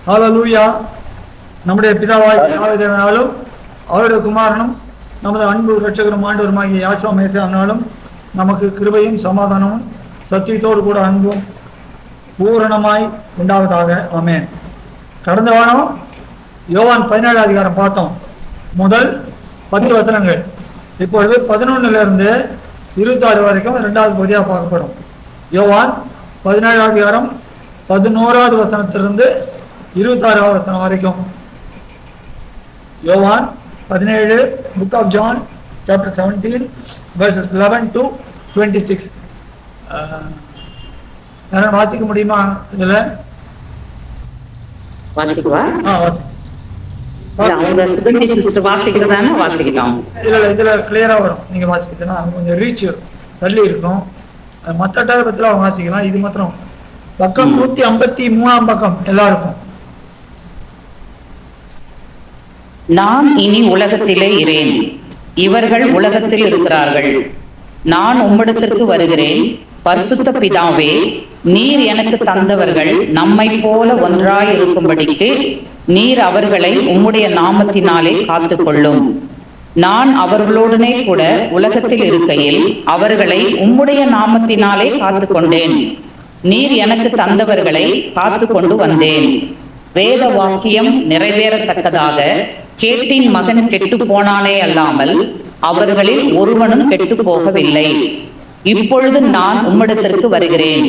ஹல்லேலூயா. நம்முடைய பிதாவாகிய யெகோவா தேவனாலும் அவருடைய குமாரனும் நமது அன்பு இரட்சகரும் ஆண்டவருமாகிய யாசுவா மேசியாவினாலும் நமக்கு கிருபையும் சமாதானமும் சத்தியத்தோடு கூட அன்பும் பூரணமாய் உண்டாவதாக. ஆமென். கடந்த வாரம் யோவான் 17 அதிகாரம் பார்த்தோம். முதல் 10 வசனங்கள். இப்பொழுது 11 26 வரைக்கும் 2வது பகுதியாக பார்க்க போறோம். யோவான் 17 அதிகாரம் 11வது வசனத்திலிருந்து 26வது வசனம் வரைக்கும். யோவான் 17, book of John chapter 17 verses 11 to 26. வாசிக்க முடியுமா? இதுல வாசிக்கவா? இதுல கிளியரா வரும். நீங்க வாசிக்கிறதுனா கொஞ்சம் ரீச் தள்ளி இருக்கும். மற்ற பத்தில அவங்க வாசிக்கலாம். இது மாத்திரம் பக்கம் 153ஆம் பக்கம் எல்லாருக்கும். நான் இனி உலகத்திலே இரேன், இவர்கள் உலகத்தில் இருக்கிறார்கள். நான் உம்மிடத்திற்கு வருகிறேன். பரிசுத்த பிதாவே, நீர் எனக்கு தந்தவர்கள் நம்மை போல ஒன்றாயிருக்கும்படிக்கு நீர் அவர்களை உம்முடைய நாமத்தினாலே காத்துக்கொள்ளும். நான் அவர்களோடனே கூட உலகத்தில் இருக்கையில் அவர்களை உம்முடைய நாமத்தினாலே காத்துக்கொண்டேன். நீர் எனக்கு தந்தவர்களை காத்து கொண்டு வந்தேன். வேத வாக்கியம் நிறைவேறத்தக்கதாக கேட்டின் மகன் கெட்டு போனானே அல்லாமல் அவர்களில் ஒருவனும் கெட்டு போகவில்லை. இப்பொழுது நான் உம்மிடத்திற்கு வருகிறேன்.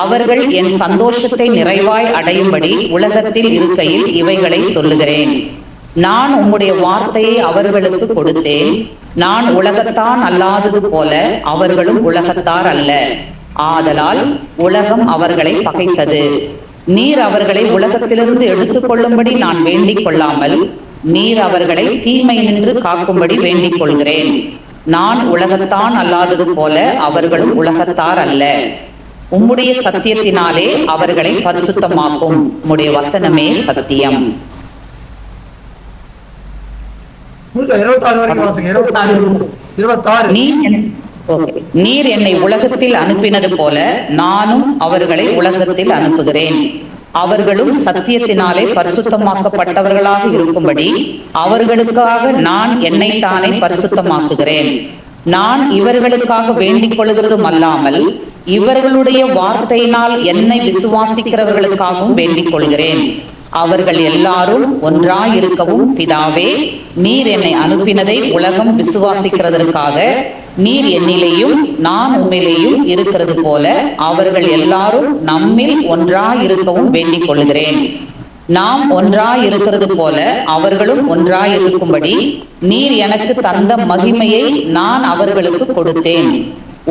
அவர்கள் என் சந்தோஷத்தை நிறைவாய் அடையும்படி உலகத்தில் இருக்கையில் இவைகளை சொல்லுகிறேன். நான் உம்முடைய வார்த்தையை அவர்களுக்கு கொடுத்தேன். நான் உலகத்தான் அல்லாதது போல அவர்களும் உலகத்தார் அல்ல. ஆதலால் உலகம் அவர்களை பகைத்தது. நீர் அவர்களை உலகத்திலிருந்து எடுத்துக் கொள்ளும்படி நான் வேண்டிக் கொள்ளாமல் நீர் அவர்களை தீமை நின்று காக்கும்படி வேண்டிக் கொள்கிறேன். நான் உலகத்தான் அல்லாதது போல அவர்களும் உலகத்தார் அல்ல. உம்முடைய சத்தியத்தினாலே அவர்களை பரிசுத்தமாக்கும். உம்முடைய வசனமே சத்தியம். 26 நீர் என்னை உலகத்தில் அனுப்பினது போல நானும் அவர்களை உலகத்தில் அனுப்புகிறேன். அவர்களும் சத்தியத்தினாலே பரிசுத்தமாக்கப்பட்டவர்களாக இருக்கும்படி அவர்களுக்காக நான் என்னைத்தானே பரிசுத்தமாக்குகிறேன். நான் இவர்களுக்காக வேண்டிக் கொள்கிறதும் அல்லாமல் இவர்களுடைய வார்த்தையினால் என்னை விசுவாசிக்கிறவர்களுக்காகவும் வேண்டிக் கொள்கிறேன். அவர்கள் எல்லாரும் ஒன்றாயிருக்கவும் பிதாவே, நீர் என்னை அனுப்பினதை உலகம் விசுவாசிக்கிறதற்காக நீர் என்னிலேயும் நான் உம்மிலேயும் இருக்கிறது போல அவர்கள் எல்லாரும் நம்மில் ஒன்றாயிருக்கவும் வேண்டிக் கொள்கிறேன். நாம் ஒன்றாயிருக்கிறது போல அவர்களும் ஒன்றாயிருக்கும்படி நீர் எனக்கு தந்த மகிமையை நான் அவர்களுக்கு கொடுத்தேன்.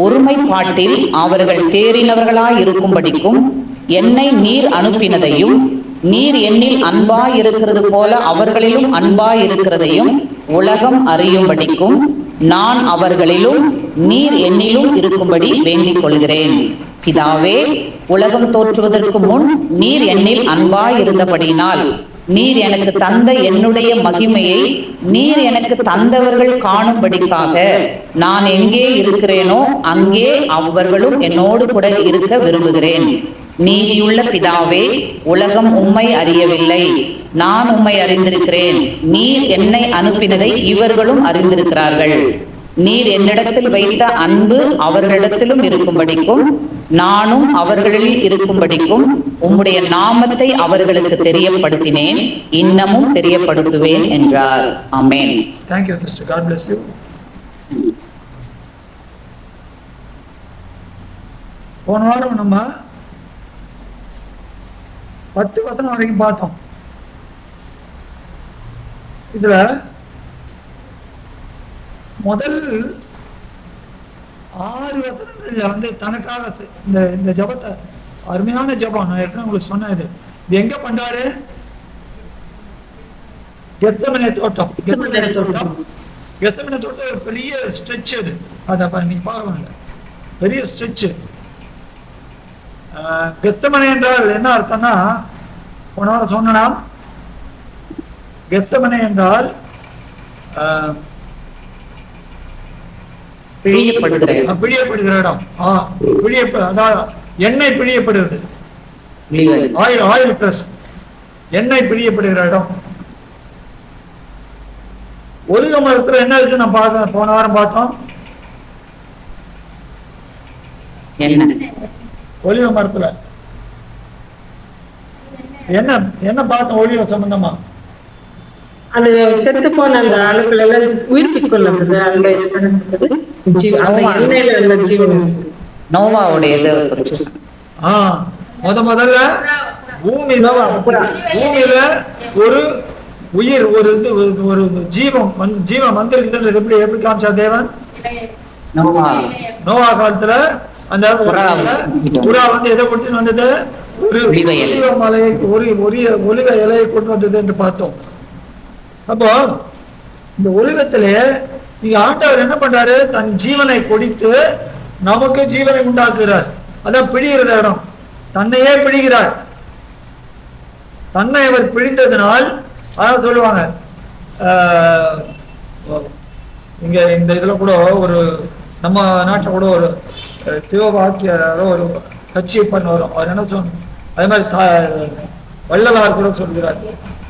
ஒருமைப்பாட்டில் அவர்கள் தேறினவர்களாயிருக்கும்படிக்கும் என்னை நீர் அனுப்பினதையும் நீர் என்னில் அன்பாயிருக்கிறது போல அவர்களிலும் அன்பாயிருக்கிறதையும் உலகம் அறியும்படிக்கும் நான் அவர்களிலும் நீர் என்னிலும் இருக்கும்படி வேண்டிக் கொள்கிறேன். பிதாவே, உலகம் தோற்றுவதற்கு முன் நீர் என்னில் அன்பாயிருந்தபடியினால் நீர் எனக்கு தந்த என்னுடைய மகிமையை நீர் எனக்கு தந்தவர்கள் காணும்படிக்காக நான் எங்கே இருக்கிறேனோ அங்கே அவர்களும் என்னோடு கூட இருக்க விரும்புகிறேன். நீதியுள்ள பிதாவே, உலகம் உம்மை அறியவில்லை, நான் உம்மை அறிந்திருக்கிறேன். நீர் என்னை அனுப்பினதை இவர்களும் அறிந்திருக்கிறார்கள். நீர் என்னிடத்தில் வைத்த அன்பு அவர்களிடத்திலும் இருக்கும்படிக்கும் நானும் அவர்களில் இருக்கும்படிக்கும் உம்முடைய நாமத்தை அவர்களுக்கு தெரியப்படுத்தினேன், இன்னமும் தெரியப்படுத்துவேன் என்றார். ஆமென். Thank you sister. God bless you. போன வாரம் நம்ம 10 வசனம் வரைக்கும் பார்த்தோம். இதுல முதல் 6 வசனங்கள்ல தனக்காக இந்த ஜபத்தை, அருமையான ஜபம், நான் ஏற்கனவே உங்களுக்கு சொன்னது. இது எங்க பண்றாரு? கெத்செமனே தோட்டம். கெத்செமனே தோட்டம் பெரிய ஸ்ட்ரெச். அது நீங்க பாருங்க, பெரிய ஸ்ட்ரெச். கெத்செமனே என்றால் என்ன அர்த்தம்னா, போன வாரம் சொன்னா, கெத்செமனே என்றால் பிழியப்படுகிற இடம். அதாவது எண்ணெய் பிழியப்படுகிறது, ஆயில் பிரஸ். எண்ணெய் பிழியப்படுகிற இடம். ஒலிவ மரத்துல என்ன இருக்கு நான் பார்க்க போன வாரம் பார்த்தோம். ஒலிவ மரத்துல என்ன என்ன பார்த்தோம் ஒலிவ சம்பந்தமா? அது செத்து போன அந்த ஆளுகள் எல்லாம் உயிர்ப்பிக் கொள்ளப்படுது. முதல்ல பூமியில ஒரு உயிர் ஒரு இது ஒரு ஜீவம் வந்திருக்குதுன்றது எப்படி எப்படி காமிச்சா தேவன்? நோவா காலத்துல அந்த புறா வந்து எதை கொண்டு வந்தது? ஒரு ஒலிவ மலையை ஒலிவ இலையை கொண்டு வந்தது என்று பார்த்தோம். அப்போ இந்த ஒலிவத்திலே நீங்க ஆண்டவர் என்ன பண்றாரு? தன் ஜீவனை கொடுத்து நமக்கு ஜீவனை உண்டாக்குகிறார். அதான் பிழிகிற இடம். தன்னையே பிழிகிறார். தன்னை அவர் பிழிந்ததினால் அதான் சொல்லுவாங்க. இங்க இந்த இதுல கூட ஒரு நம்ம நாட்டில் கூட ஒரு சிவபாக்கியாரோ ஒரு கட்சியை பண்ண வரும். அவர் என்ன சொன்ன அதே மாதிரி வள்ளலார் கூட சொல்கிறார்,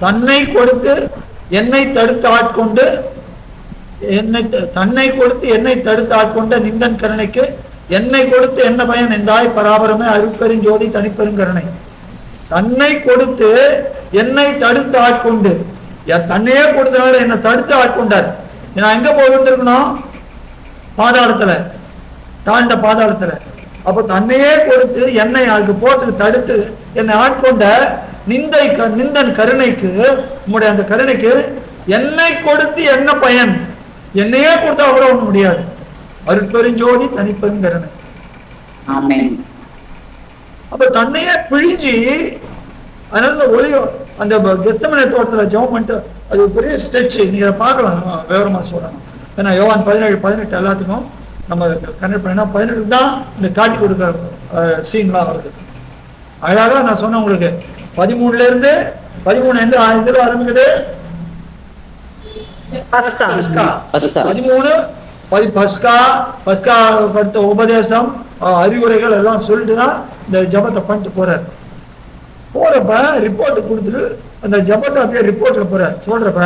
தன்னை கொடுத்து என்னை தடுத்து ஆட்கொண்டு தன்னை கொடுத்து என்னை தடுத்து ஆட்கொண்ட நிந்தன் கருணைக்கு என்னை கொடுத்து என்ன பயன்? எந்தாய் பராபரமே அருட்பெருஞ்சோதி தனிப்பெருங்கருணை. தன்னை கொடுத்து என்னை தடுத்து ஆட்கொண்டு, தன்னையே கொடுத்தனால என்னை தடுத்து ஆட்கொண்டார். நான் எங்க போயிருந்திருக்கணும்? பாதாளத்துல, தாழ்ந்த பாதாளத்துல. அப்ப தன்னையே கொடுத்து என்னை அதுக்கு போறதுக்கு தடுத்து என்னை ஆட்கொண்ட நிந்தன் கருணைக்கு, உங்களுடைய அந்த கருணைக்கு என்னை கொடுத்து என்ன பயன்? என்னையே கொடுத்தா கூட ஒண்ணு முடியாது. அருட்பெருஞ்சோதி தனிப்பெருங்கருணை. அப்ப தன்னையே பிழிஞ்சி, அதனால இந்த ஒளி அந்த கெத்செமனே தோட்டத்துல ஜெபம் பண்ணிட்டு அது பெரிய ஸ்ட்ரெச். நீங்க அதை பார்க்கலாம், விவரமா சொல்லணும். ஏன்னா யோவான் 17-18 எல்லாத்துக்கும் நம்ம கனெக்ட் பண்ணா 18 தான் இந்த காட்டி கொடுக்குற சீன்லாம் வருது. அழகா நான் சொன்னேன் உங்களுக்கு. 13 இருந்து 13 எந்த இதுல ஆரம்பிக்குது? 13 பஸ்கா அடுத்த உபதேசம் அறிவுரைகள் எல்லாம் சொல்லிட்டு தான் இந்த ஜபத்தை பண்ணிட்டு போறாரு. போறப்ப ரிப்போர்ட் கொடுத்துட்டு அந்த ஜபத்தை அப்படியே ரிப்போர்ட்ல போறாரு. சொல்றப்ப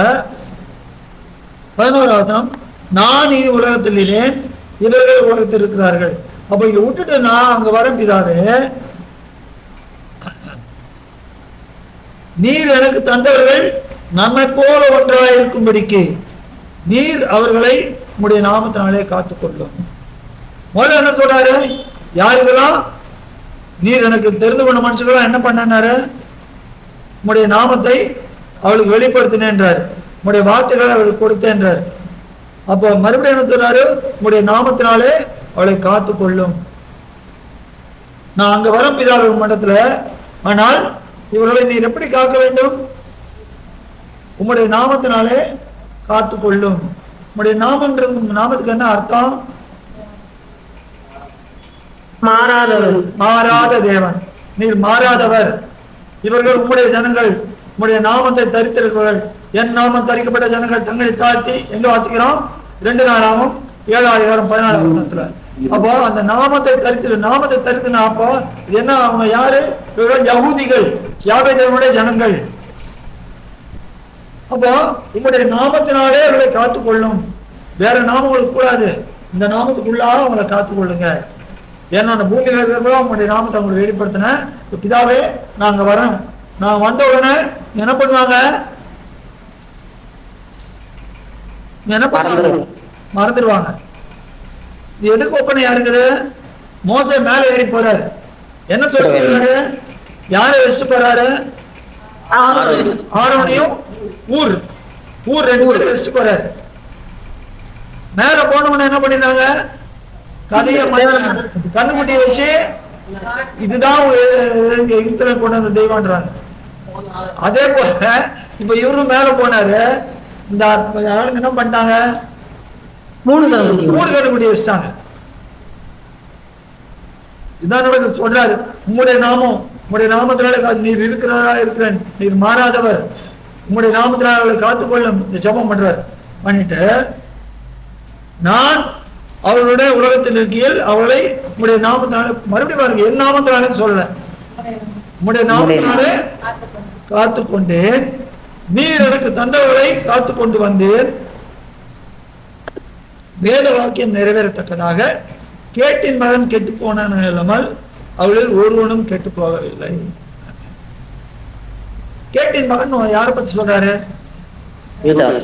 11 நான் இனி உலகத்தில் இல்லேன், இவர்கள் உலகத்தில் இருக்கிறார்கள். அப்ப இங்க விட்டுட்டு நான் அங்க வர பிதாவே, நீர் எனக்கு தந்தவர்கள் நம்மை போல ஒன்றாயிருக்கும்படிக்கு நீர் அவர்களை உம்முடைய நாமத்தினாலே காத்துக்கொள்ளும். முதல்ல என்ன சொல்றாரு? யாருக்கெல்லாம் நீர் எனக்கு தெரிந்து கொண்ட மனுஷர்களாம் என்ன பண்ணாரு? உம்முடைய நாமத்தை அவளுக்கு வெளிப்படுத்தினேன்றார். உம்முடைய வார்த்தைகளை அவளுக்கு கொடுத்தேன்றார். அப்போ மறுபடியும் என்ன சொல்றாரு? உம்முடைய நாமத்தினாலே அவளை காத்துக்கொள்ளும். நான் அங்க வரும் பிதாவின் மண்டத்துல, ஆனால் இவர்களை நீர் எப்படி காக்க வேண்டும்? உம்முடைய நாமத்தினாலே காத்துக்கொள்ளும். உம்முடைய நாமன்றது, நாமத்துக்கு என்ன அர்த்தம்? மாறாதவர், மாறாத தேவன். நீர் மாறாதவர். இவர்கள் உம்முடைய ஜனங்கள், உம்முடைய நாமத்தை தரித்திருக்கிறவர்கள். என் நாமம் தரிக்கப்பட்ட ஜனங்கள் தங்களை தாழ்த்தி, எங்க வாசிக்கிறோம்? 2 நாளாமும் 7:14. அப்போ அந்த நாமத்தை தரித்துனா அப்போ என்ன? அவங்க யாரு? இவர்கள் யகூதிகள், யாவே தேவனுடைய ஜனங்கள். அப்போ உங்களுடைய நாமத்தினாலே அவர்களை காத்துக்கொள்ளும். வேற நாமம் உங்களுக்கு கூடாது. இந்த நாமத்துக்குள்ளாக அவங்களை காத்துக்கொள்ளுங்க. ஏன்னா அந்த பூமியில இருக்கிறவங்க உங்களுடைய நாமத்தை அவங்களை வெளிப்படுத்தின பிதாவே நாங்க வரேன். நான் வந்த உடனே என்ன பண்ணுவாங்க? என்ன பண்ணுவாங்க? மறந்துடுவாங்க. இது எதுக்கு ஒப்பனையா இருக்குது? மோசே மேல ஏறி போறாரு. என்ன சொல்ல போறாரு? யாரை வச்சுட்டு போறாரு? ஆரோனையும் ஊர் 2 பேரும் வச்சுட்டு போறாரு. மேல போனவன என்ன பண்ணிருந்தாங்க? கதைய கண்ணுக்குட்டியை வச்சு இதுதான் கொண்டு வந்த தெய்வம்ன்றாங்க. அதே போல இப்ப இவரும் மேல போனாரு. இந்த ஆளுங்க என்ன பண்ணிட்டாங்க? 3 கண்ணுக்குட்டியை வச்சுட்டாங்க. இதான் சொல்றாரு, உங்களுடைய நாமம், உங்களுடைய நாமத்தினால நீர் இருக்கிறவரா இருக்கிறேன், நீர் மாறாதவர், உங்களுடைய நாமத்தினால அவளை காத்துக்கொள்ளும். இந்த ஜபம் பண்றார். பண்ணிட்டு நான் அவளுடைய உலகத்தில் இருக்கையில் அவளை உங்களுடைய நாமத்தினால, மறுபடியும் பாருங்க, என் நாமத்தினாலே சொல்லல, உங்களுடைய நாமத்தினாலே காத்து கொண்டேன், நீர் எனக்கு தந்தவர்களை காத்து கொண்டு வந்தேன். வேத வாக்கியம் நிறைவேறத்தக்கதாக கேட்டின் மகன் கெட்டு போனான் இல்லாமல் அவளில் ஒருவனும் கெட்டு போகவில்லை. கேட்டின் மகன் யாரை பத்தி சொல்றாரு? யூதாஸ்.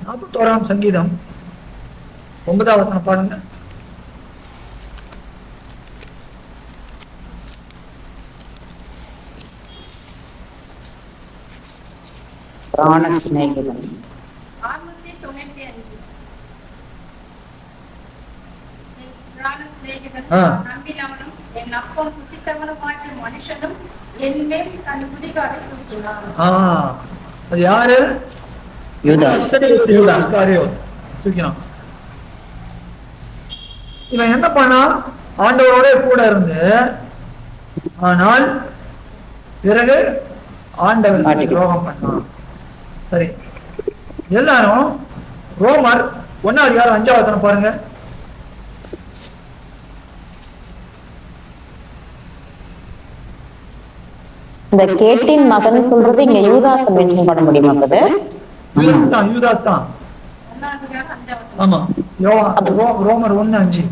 41ஆம் சங்கீதம் 9வது வசனம் பாருங்க. பிராண சிநேகிதன். 695. பிராண சிநேகிதன் நம்பினவனும் என் அப்பம் புசித்தவனுமாகிய மனுஷனும் என் மேல் தன் குதிகாலை தூக்கினான். அது யாரு? யூதாஸ். யூதாஸ் காரியோத் தூக்கினான். இவன் என்ன பண்ணா? ஆண்டவரோட கூட இருந்து, ஆனால் பிறகு ஆண்டவர் துரோகம் பண்ணான். சரி, எல்லாரும் ரோமர் 1:5 பாருங்க. இந்த கேட்டின் மகன் சொல்றது இங்க யூதாஸ் மென்ஷன் பண்ண முடியுமா? யூதாஸ் தான். ஆமா, ரோமர் 1:5.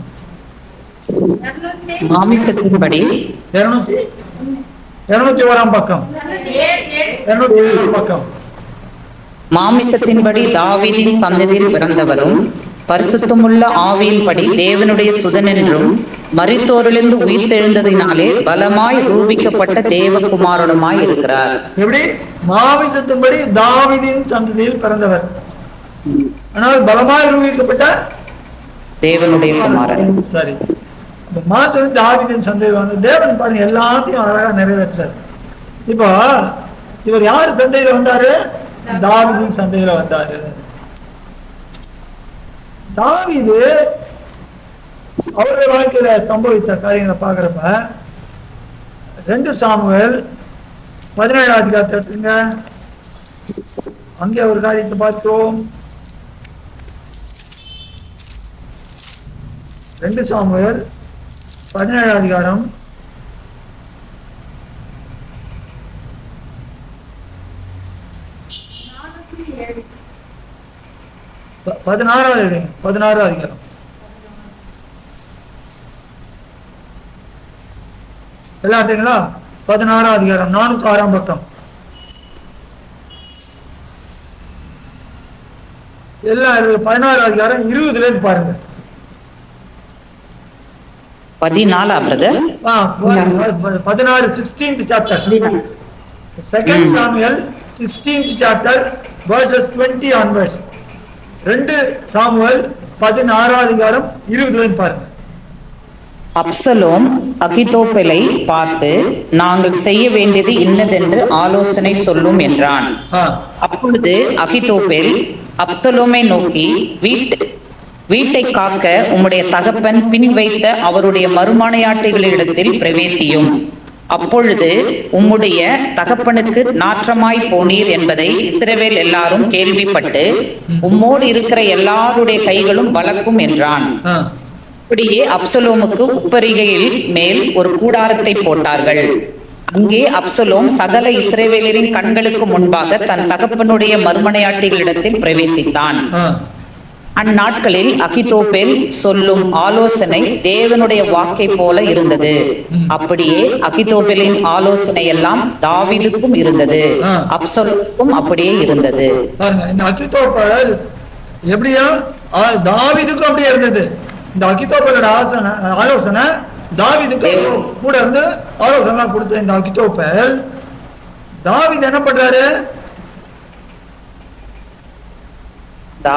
மாமிசத்தின்படி 201 பக்கம். 201 பக்கம். மாமிசத்தின்படி தாவீதின் சந்ததியில் பிறந்தவரும் பரிசுத்தமுள்ள ஆவியின்படி தேவனுடைய சுதன் என்றும் மரித்தோரிலிருந்து உயிர்த்தெழுந்ததினாலே பலமாய் ரூபிக்கப்பட்ட தேவகுமாரனுமாய் இருக்கிறார். எப்படி? மாமிசத்தின்படி தாவீதின் சந்ததியில் பிறந்தவர், ஆனால் பலமாய் ரூபிக்கப்பட்ட தேவனுடைய குமாரன். சரி, மாத்திரம் தாவீதின் சந்ததியில் வந்து தேவன் பாருங்க எல்லாத்தையும் அழகா நிறைவேற்றார். இப்போ இவர் யாரு சந்தையில வந்தாரு? தாவீதின் சந்தையில வந்தாரு. தாவீது அவருடைய வாழ்க்கையில சம்பவித்த காரியங்களை பாக்குறப்ப 2 சாமுவேல் 17ஆம் அதிகாரத்தை எடுத்துங்க. அங்கே ஒரு காரியத்தை பார்க்கிறோம். 2 சாமுவேல் 17ஆம் அதிகாரம் 16வது அதிகாரம். எல்லாம் எடுத்தீங்களா? 16ஆம் அதிகாரம் 406ஆம் பக்கம். எல்லாம் 16ஆம் அதிகாரம் 20ல இருந்து பாருங்க. 14 brother. 16 16th chapter. 2 Samuel 16th chapter verses 20 onwards. 2 Samuel 16ஆம் அதிகாரம் 20ல இருந்து பாருங்க. அப்சலோம் அகிதோப்பேலை பார்த்து, நாங்கள் செய்ய வேண்டியது இன்னதென்று ஆலோசனை சொல்லும் என்றான். அப்பொழுது அகிதோப்பேல் அப்சலோமை நோக்கி, வீட்டை காக்க உம்முடைய தகப்பன் பின் வைத்த அவருடைய மறுமனையாட்டிகளிடத்தில் பிரவேசியும். அப்பொழுது உம்முடைய தகப்பனுக்கு நாற்றமாய் போனீர் என்பதை இஸ்ரவேல் எல்லாரும் கேள்விப்பட்டு உம்மோடு இருக்கிற எல்லாருடைய கைகளும் பலக்கும் என்றான். அப்படியே அப்சலோமுக்கு உப்பரிகையில் மேல் ஒரு கூடாரத்தை போட்டார்கள். அங்கே அப்சலோம் சகல இஸ்ரவேலரின் கண்களுக்கு முன்பாக தன் தகப்பனுடைய மறுமனையாட்டிகளிடத்தில் பிரவேசித்தான். அந்நாட்களில் அகிதோப்பேல் சொல்லும் ஆலோசனை தேவனுடைய வாக்கை போல இருந்தது. அப்படியே அகிதோப்பேலின் ஆலோசனை எல்லாம் தாவீதுக்கும் இருந்தது, அப்சலோமுக்கும் அப்படியே இருந்தது. இந்த அகிதோப்பேல் எப்படியா தாவீதுக்கும் அப்படியே இருந்தது. இந்த அகிதோப்பேலோட ஆலோசனை தாவீதுக்கு கூட இருந்து ஆலோசனை கொடுத்த இந்த அகிதோப்பேல் தாவீது என்ன பண்றாரு?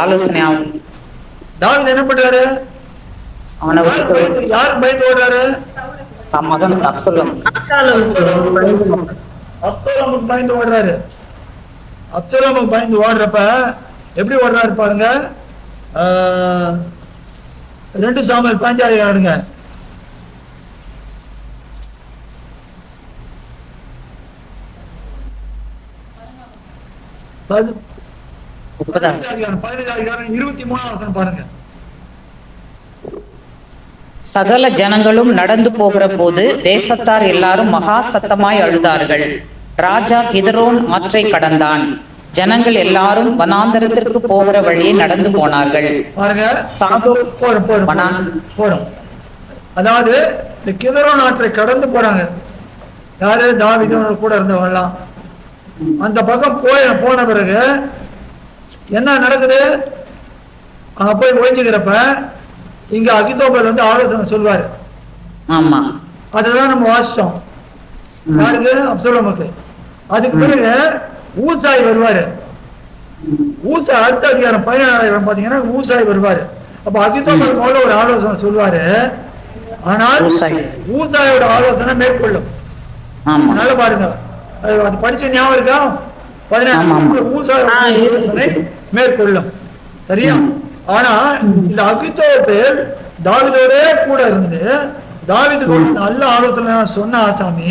ஆலோசனை தாவீது என்ன பண்றாரு? யாருக்கு பயந்து ஓடுறாரு? மகன் அப்சலோமுக்கு பயந்து ஓடுறாரு. அப்சலோமுக்கு பயந்து ஓடுறப்ப எப்படி ஓடுறாரு பாருங்க. 2 சாமுவேல் 15ஆம் அதிகாரம்ங்க. பதினஞ்சாம் அதிகாரம் 23ஆம் வசனம் பாருங்க. சகல ஜனங்களும் நடந்து போகிற போது தேசத்தார் எல்லாரும் மகா சத்தமாய் அழுதார்கள். ராஜா கிதரோன் ஆற்றை கடந்தான். ஜனங்கள் எல்லாரும் வனாந்தரத்திற்கு போகிற வழியே நடந்து போனார்கள். போறோம். அதாவது இந்த கிதரோன் ஆற்றை கடந்து போறாங்க. யாரு? தாவீது கூட இருந்தவங்கலாம். அந்த பக்கம் போன பிறகு என்ன நடக்குது? அங்க போய் ஒழிஞ்சுக்கிறப்ப இங்க அகித்தோப்பேல் வந்து ஆலோசனை சொல்வாரு. ஆமா, அதுதான் நம்ம வாசிச்சோம். யாருக்கு? அப்சலோமுக்கு. அதுக்கு பிறகு ஊசாய் வருவாரு. ஊசாய் அடுத்த அதிகாரம் 17 பாத்தீங்கன்னா ஊசாய் வருவாரு. அப்ப அகித்தோப்பேல் போல ஒரு ஆலோசனை சொல்வாரு. ஆனால் ஊசாயோட ஆலோசனை மேற்கொள்ளும். நல்லா பாருங்க, அது படிச்ச ஞாபகம் இருக்கா? 17 ஊசாயோட ஆலோசனை மேற்கொள்ளும். சரியா? ஆனா இந்த அகித்தோப்பேல் தாவீதோட கூட இருந்து தாவீது கூட நல்ல ஆலோசனை சொன்ன ஆசாமி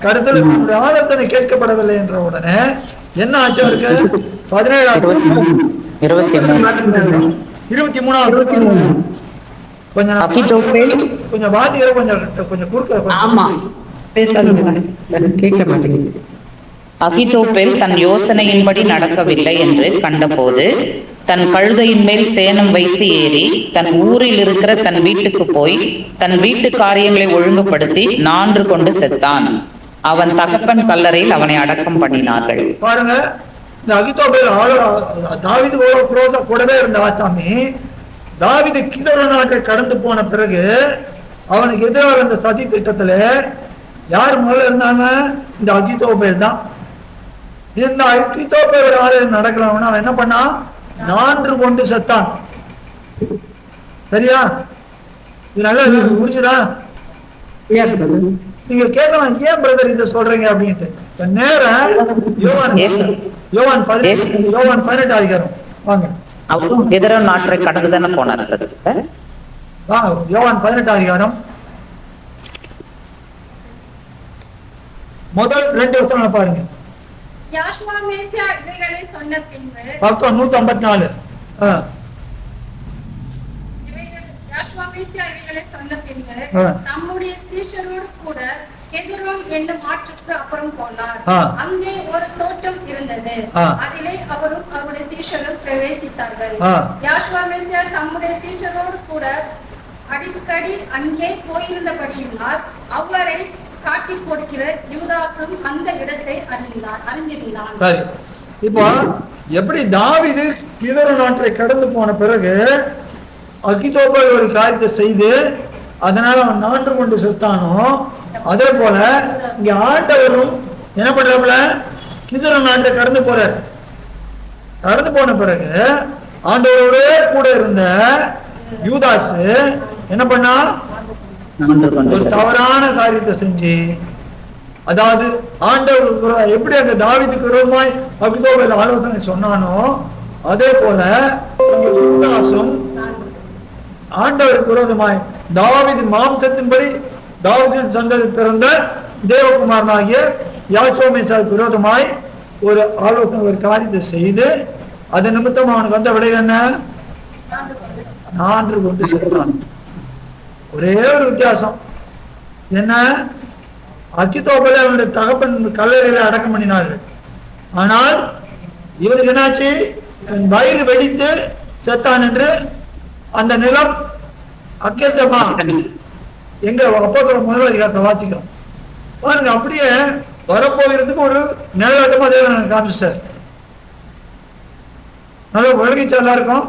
கடைசியில் நம்முடைய ஆலோசனை கேட்கப்படவில்லை என்ற உடனே என்ன ஆச்சு அவருக்கு? 17 23 கொஞ்சம் வாதிக்கிற கொஞ்சம் குறுக்க. அகித்தோப்பேல் தன் யோசனையின்படி நடக்கவில்லை என்று கண்டபோது தன் கழுதையின் மேல் சேணம் வைத்து ஏறி தன் ஊரில் இருக்கிற தன் வீட்டுக்கு போய் தன் வீட்டு காரியங்களை ஒழுங்குபடுத்தி 4 கொண்டு செத்தான். அவன் தகப்பன் கல்லறையில் அவனை அடக்கம் பண்ணினார்கள். பாருங்க, இந்த அகித்தோப்பேல் தாவீது கூடவே இருந்த ஆசாமி தாவீது கிதரோன் நாட்டை கடந்து போன பிறகு அவனுக்கு எதிராக இந்த சதி திட்டத்துல யார் முதல்ல இருந்தாங்க? இந்த அகித்தோப்பேல் தான். இந்த அகித்தோப்பேலோட ஆலோசனை நடக்கலாம்னு அவன் என்ன பண்ணா? 4 கொண்டு செத்தான். சரியா? இது நல்லா புரிஞ்சுதா? நீங்க கேட்கலாம், ஏன் பிரதர் இதை சொல்றீங்க அப்படின்ட்டு. நேரம் யோவான் 18 அதிகாரம் வாங்க. அவரும் கிதரோன் நாட்டை கடந்து தானே போனார். யோவான் 18 அதிகாரம் முதல் 2 வசனம் பாருங்க. யாஷுவா மேசியா இவைகளை சொன்ன பின்பு பக்கம் 154. தம்முடைய சீஷரோடு கூட கெதிரோன் என்னும் ஆற்றுக்கு அப்புறம் போனார். அங்கே ஒரு தோட்டம் இருந்தது. அதிலே அவரும் அவருடைய சீஷரும் பிரவேசித்தார்கள். யாஷுவா மேசியா தம்முடைய சீஷரோடு கூட அடிக்கடி அங்கே போயிருந்தபடியினால் அவரை காட்டி கொடுக்கிற யூதாசும் அந்த இடத்தை அறிந்திருந்தான். சரி, இப்போ எப்படி தாவீது கிதரோன் ஆற்றை கடந்து போன பிறகு அகித்தோப்பேல் ஒரு காரியத்தை செய்து அதனால அவன் 4 கொண்டு செத்தானோ, அதே போல இங்க ஆண்டவரும் என்ன பண்றாப்புல? கிதரோன் நாட்டை கடந்து போறார். கடந்து போன பிறகு ஆண்டவரோட கூட இருந்த யூதாஸ் என்ன பண்ணா? ஒரு தவறான காரியத்தை செஞ்சு, அதாவது ஆண்டவர் எப்படி அந்த தாவீதுக்கு விரோதமாய் அகித்தோப்பேல் ஆலோசனை சொன்னானோ அதே போல யூதாசும் ஆண்டவருக்கு விரோதமாய் தாவீது மாம்சத்தின்படி தாவீதின் சந்ததி பிறந்த தேவகுமாரனாகிய யாசோமேசாவுக்கு விரோதமாய் ஒரு ஆலோசனை ஒரு காரியத்தை செய்து அதன் நிமித்தம் அவனுக்கு வந்த விளைவு என்ன? 4 கொண்டு செத்தான். ஒரே ஒரு வித்தியாசம் என்ன? அகித்தோப்பேல் அவனுடைய தகப்பன் கல்லறையில அடக்கம் பண்ணினார்கள். ஆனால் இவனுக்கு என்னாச்சு? வயிறு வெடித்து செத்தான் என்று அந்த நிலம் அக்கேத்தமா எங்க அப்போஸ்தலர் 1 அதிகாரத்தை வாசிக்கிறோம் பாருங்க. அப்படியே வரப்போகிறதுக்கு ஒரு நிழலாட்டமா தேவன் காமிச்சிட்டார். நல்லா விளங்கிச்சு எல்லாருக்கும்.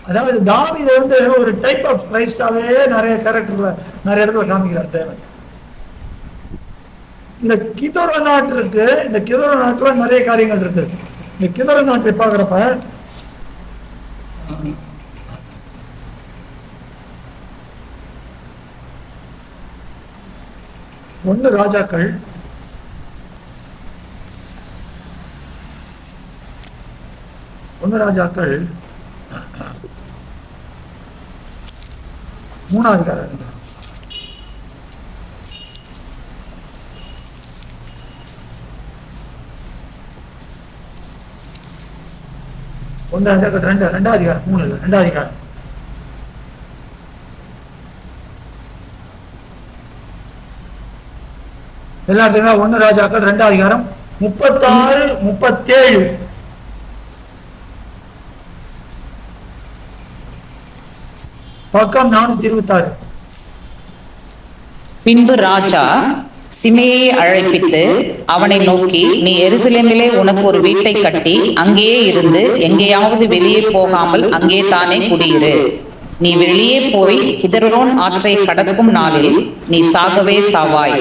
அதாவது தாவீது வந்து ஒரு டைப் ஆஃப் கிரைஸ்டாவே நிறைய கேரக்டர்ல நிறைய இடத்துல காமிக்கிறார் தேவன். இந்த கிதரோன் நாட்டிற்கு, இந்த கிதரோன் நாட்டுல நிறைய காரியங்கள் இருக்கு. இந்த கிதரோன் நாட்டை பாக்குறப்ப 1 ராஜாக்கள் 3 அதிகாரம். 1 அதிகாரம் 2 அதிகாரம் 3 2 அதிகாரம் எல்லா இடத்துலையும் 1 ராஜாக்கள் 2ஆம் அதிகாரம் 36, 37. பக்கம் 426. பின்பு ராஜா சிமையை அழைப்பித்து அவனை நோக்கி, நீ எருசலேமிலே உனக்கு ஒரு வீட்டை கட்டி அங்கேயே இருந்து எங்கேயாவது வெளியே போகாமல் அங்கே தானே குடியிரு. நீ வெளியே போய் கிதரோன் ஆற்றை கடக்கும் நாளில் நீ சாகவே சாவாய்.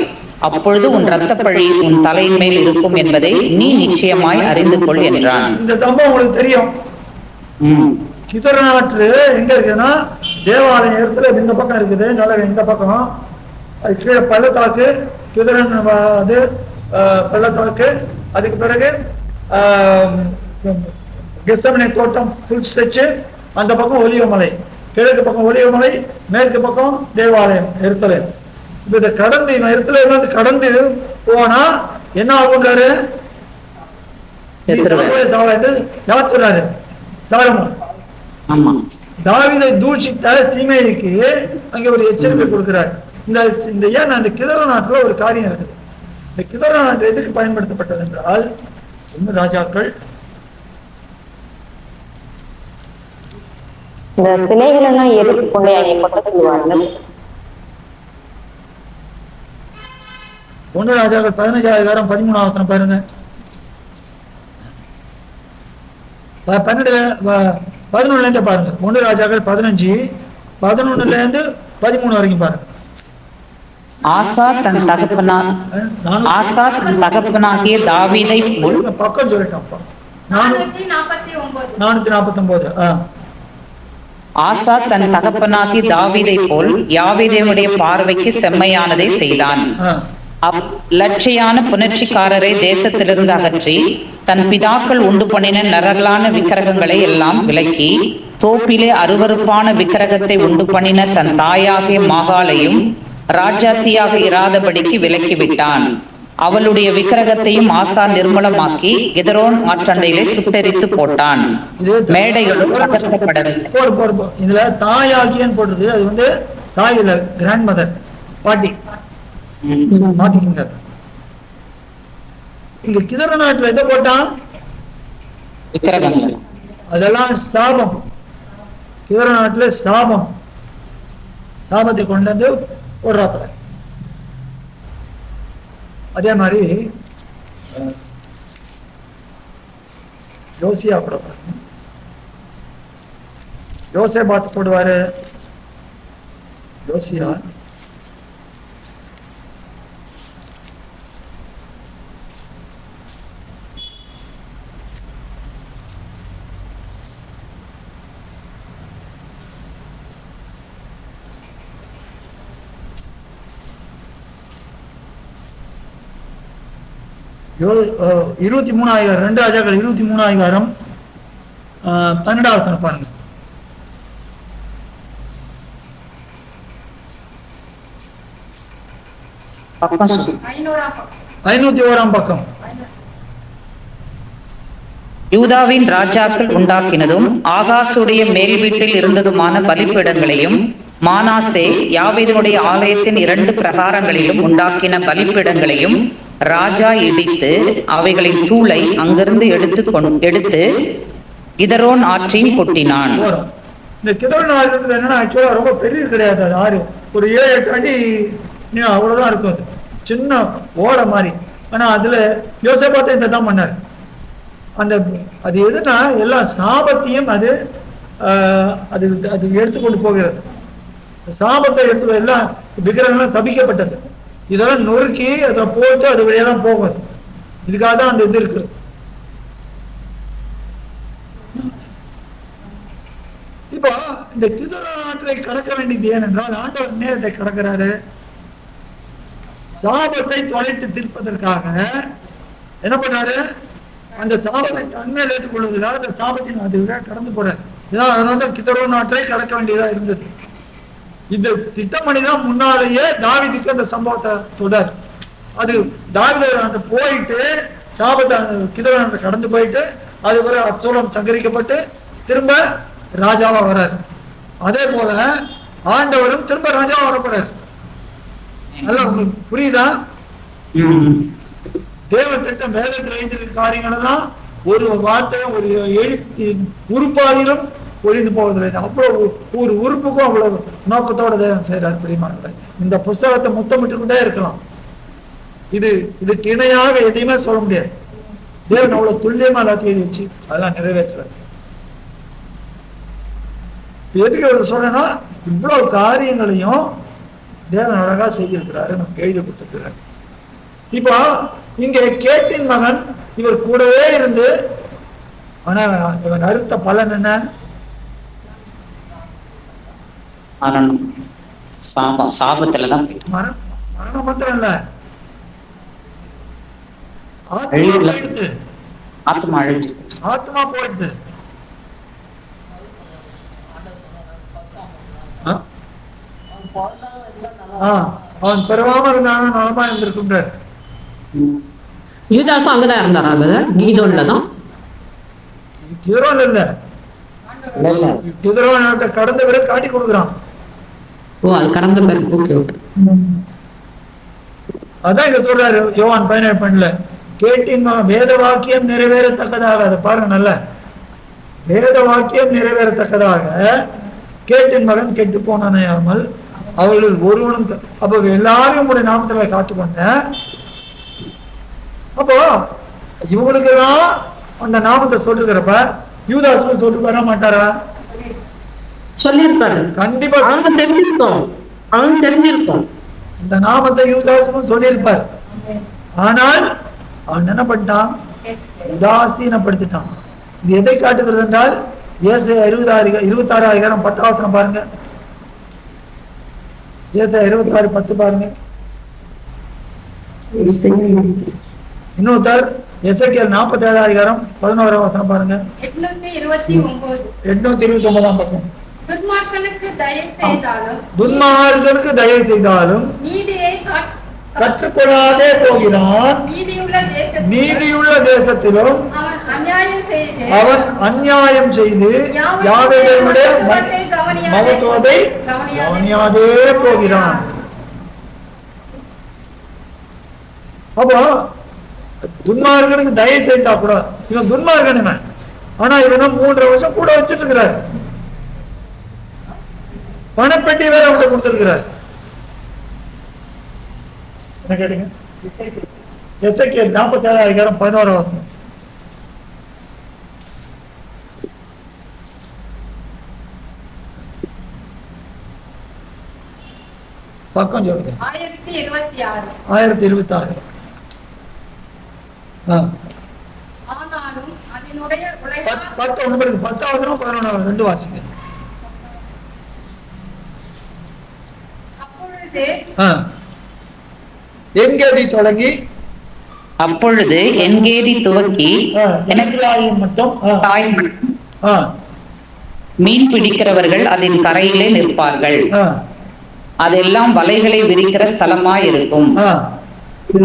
அப்பொழுது உன் இரத்தப்பழி உன் தலையின் மேல் இருக்கும் என்பதை நீ நிச்சயமாய் அறிந்து கொள் என்றான். இந்த சம்பவம் உங்களுக்கு தெரியும். கிதரோன் ஆற்று எங்க இருக்குன்னா தேவாலய இடத்துல இந்த பக்கம் இருக்குது, நல்ல இந்த பக்கம். அது கீழே பள்ளத்தாக்கு, கிதரோன் அது பள்ளத்தாக்கு. அதுக்கு பிறகு கெத்செமனே தோட்டம் ஃபுல் ஸ்ட்ரெச். அந்த பக்கம் ஒலிவமலை, கிழக்கு பக்கம் ஒலிவமலை, மேற்கு பக்கம் தேவாலயம் எருசலேம். இப்ப இதை கடந்து இவன் எருசலேம்ல கடந்து போனா என்ன ஆகுன்றாரு? என்று யார் சொல்றாரு? சாலமோன். தாவீதை தூஷித்த சீமேயிக்கு அங்க ஒரு எச்சரிக்கை கொடுக்கிறார். இந்த ஏன் அந்த கிதரோன் நாட்டுல ஒரு காரியம் இருக்குது. இந்த கிதரோன் நாட்டு எதுக்கு பயன்படுத்தப்பட்டது என்றால், 1 ராஜாக்கள் இந்த சிலைகள் எல்லாம் எதுக்கு கொண்டு அங்கே கொட்ட சொல்லுவார்கள்? 1 ராஜாக்கள் 15ஆம் அதிகாரம் 13ஆம் வசனம் பாருங்க. 11ல இருந்து பாருங்க. 1 ராஜாக்கள் 15, 11ல இருந்து 13 வரைக்கும் பாருங்க. ஆசா தன் தகப்பனாகிய தாவீதை பக்கம் சொல்லிட்டான்ப்பா. 449. ஆசா தன் தகப்பனாகி தாவீதை போல் யாவீதேவுடைய பார்வைக்கு செம்மையானதை செய்தான். லட்சையான புணர்ச்சிக்காரரை தேசத்திலிருந்து அகற்றி தன் பிதாக்கள் உண்டு பண்ணின நரகலான விக்கிரகங்களை எல்லாம் விலக்கி தோப்பிலே அருவருப்பான விக்கிரகத்தை உண்டு பண்ணின தன் தாயாகிய மாகாளையும் ராஜாத்தியாக இராதபடிக்கு விலக்கிவிட்டான். அவளுடைய விக்கிரகத்தையும் ஆசா நிர்மலமாக்கி கிதரோன் ஆற்றண்டையிலே சுட்டெரித்து போட்டான். மேடைகளும் அகற்றப்படவில்லை. இதுல தாயாகியன்னு போட்டது, அது வந்து தாய் இல்ல, கிராண்ட் மதர், பாட்டி. மாத்திக்கிங்க. இங்க கிதரோன் நாட்டுல எதை போட்டான்? விக்கிரகங்கள். அதெல்லாம் சாபம். கிதரோன் நாட்டுல சாபம், சாபத்தை கொண்டு வந்து போடுறாப்புல. அதே மாதிரி யோசியா கூட பாருங்க. யோசேபாத் போடுவாரு. யோசியா அதிகாரம் 2 ராஜாக்கள் 23ஆம் அதிகாரம் 12ஆம் வசனம் பாருங்க. பக்கம் 501ஆம் பக்கம். யூதாவின் ராஜாக்கள் உண்டாக்கினதும் ஆகாசுடைய மேல் வீட்டில் இருந்ததுமான பலிப்பீடங்களையும் மானாசே யாவீதுடைய ஆலயத்தின் 2 பிரகாரங்களிலும் உண்டாக்கின பலிப்பீடங்களையும் ராஜா இடித்து அவைகளின் தூளை அங்கிருந்து எடுத்து கிதரோன் ஆற்றையும் கொட்டினான். இந்த கிதரோன் ஆறு என்னன்னா ஆக்சுவலா ரொம்ப பெரிய கிடையாது. அது ஆறு ஒரு 7-8 அடி அவ்வளவுதான் இருக்கும். அது சின்ன ஓடை மாதிரி. ஆனா அதுல யோசேபாத்தை இந்த தான் பண்ணாரு. அது எதுனா எல்லா சாபத்தையும் அது எடுத்துக்கொண்டு போகிறது. சாபத்தை எடுத்து எல்லாம் விக்கிரகங்கள்லாம் சபிக்கப்பட்டது. இதெல்லாம் நொறுக்கி அதை போட்டு அது வழியா தான் போகுது. இதுக்காக தான் அந்த இது இருக்குது. இப்போ இந்த கிதரோன் ஆற்றை கடக்க வேண்டியது ஏனென்றால் ஆண்டவர் நேரத்தை கடக்கிறாரு. சாபத்தை தொலைத்து தீர்ப்பதற்காக என்ன பண்ணாரு? அந்த சாபத்தை தன்மையில் ஏற்றுக்கொள்வதற்காக அந்த சாபத்தின் அது கடந்து போறாரு. இதான் அதனால கிதரோன் ஆற்றை கடக்க வேண்டியதா இருந்தது. இந்த திட்டம் பண்ணிதான் முன்னாலேயே தாவீதுக்கு அந்த சம்பவத்தை சொல்றாரு. அது தாவீது அந்த போயிட்டு சாபத்தை கிதரோன் கடந்து போயிட்டு அது ஒரு அப்சலோம் சங்கரிக்கப்பட்டு திரும்ப ராஜாவா வர்றாரு. அதே போல ஆண்டவரும் திரும்ப ராஜாவா வர போறாரு. நல்லா உங்களுக்கு புரியுதா? தேவ திட்டம் வேதத்தில் வைத்திருக்கிற காரியங்கள் எல்லாம் ஒரு வார்த்தையும் ஒரு எழுத்து உறுப்பாகிலும் ஒழிந்து போவதில்லை. அவ்வளவு ஒரு உறுப்புக்கும் அவ்வளவு நோக்கத்தோட தேவன் செய்யறார். பிரியமானவர்களே, இந்த புஸ்தகத்தை முத்தமிட்டுக்கிட்டே இருக்கலாம். இதுக்கு இணையாக எதையுமே சொல்ல முடியாது. தேவன் அவ்வளவு துல்லியமா எல்லாத்தையும் வச்சு அதெல்லாம் நிறைவேற்றுறாரு. எதுக்கு இவ்வளவு சொல்றேன்னா, இவ்வளவு காரியங்களையும் தேவன் அழகா செய்திருக்கிறாரு, நமக்கு எழுதி கொடுத்திருக்கிறாரு. இப்போ இங்க கேட்டின் மகன் இவர் கூடவே இருந்து, ஆனா இவன் அறுத்த பலன் என்ன? மரணம், சாபத்துலதான் மரணம் மாத்திரம் இல்ல, போயிடுது, ஆத்மா போயிடுது. அவன் பெருவாம இருந்தானா நலமா இருந்திருக்கின்றார். யூதாசும் அங்கதான் இருந்தாரா? கீதோன்ல தான். கிதரோன் இல்ல, கிதரோன் கடந்த பிறகு காட்டி கொடுக்குறான். ஓ, அது கடந்த பிறகு. Okay okay. அதான் இங்க சொல்றாரு யோவான் 17:12, கேட்டின் வேத வாக்கியம் நிறைவேறத்தக்கதாக, அதை பாருங்க நல்ல, வேத வாக்கியம் நிறைவேறத்தக்கதாக கேட்டின் மகன் கெட்டு போனானையாமல் அவர்கள் ஒருவனும், அப்ப எல்லாரையும் உடைய நாமத்துல காத்துக்கொண்ட, அப்போ இவங்களுக்கு எல்லாம் அந்த நாமத்தை சொல்லிருக்கிறப்ப யூதாசுக்கு சொல்லிட்டு வர மாட்டாரா? சொல்லியிருப்பாரு, கண்டிப்பா. அவங்க தெரிஞ்சிருக்கோம் இந்த நாமத்தை யூதாசுக்கும் சொல்லியிருப்பார். ஆனால் அவன் என்ன பண்ணிட்டான்? உதாசீனப்படுத்திட்டான். இது எதை காட்டுகிறது என்றால், ஏசாயா 26:10 10 பாருங்க. ஏசாயா 26:10 பாருங்க. இன்னொருத்தர் எசேக்கியேல் 47:11 பாருங்க. 829 பக்கம். துன்மார்க்கனுக்கு தயவு செய்தாலும் நீதியை கற்றுக்கொள்ளாதே போகிறான். நீதியுள்ள தேசத்திலும் அவன் அநியாயம் செய்து யாவேடைய மகத்துவத்தை கவனியாதே போகிறான். அப்போ துன்மார்கனுக்கு தயவு செய்தா கூட, இவன் துன்மார்கனுங்க, ஆனா இவன 3 வருஷம் கூட வச்சிட்டு இருக்கிறார். பணப்பெட்டி வேற அவன்கிட்ட கொடுத்திருக்கிறார். என்ன கேட்டீங்க? எசேக்கியேல் 47:11 பக்கம் சொல்லுங்க. 1026. ஆனாலும் அதனுடைய 10:11 ரெண்டு வாசிங்க. என்கேதி தொடங்கி, அப்பொழுது என்கேதி துவக்கி மட்டும் மீன் பிடிக்கிறவர்கள் அதன் கரையிலே நிற்பார்கள். அதெல்லாம் வலைகளை விரிக்கிற ஸ்தலமாயிருக்கும்.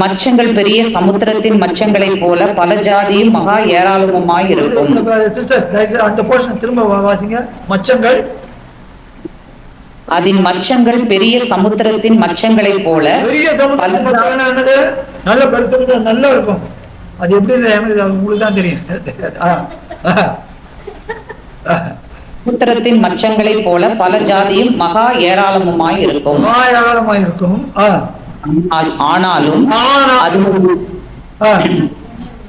மச்சங்கள் பெரிய சமுத்திரத்தின் மச்சங்களை போல பல ஜாதியும் மகா ஏராளமுமாயிருக்கும். அந்த போர்ஷன் திரும்ப வாசிங்க. மச்சங்கள், அதன் மச்சங்கள் பெரிய சமுத்திரத்தின் மச்சங்களை போல. பெரிய சமுத்திரத்தின் என்னது? நல்ல பெருசு, நல்லா இருக்கும். அது எப்படி உங்களுக்கு தான் தெரியும். சமுத்திரத்தின் மச்சங்களை போல பல ஜாதியும் மகா ஏராளமுமாயிருக்கும். ஆனாலும்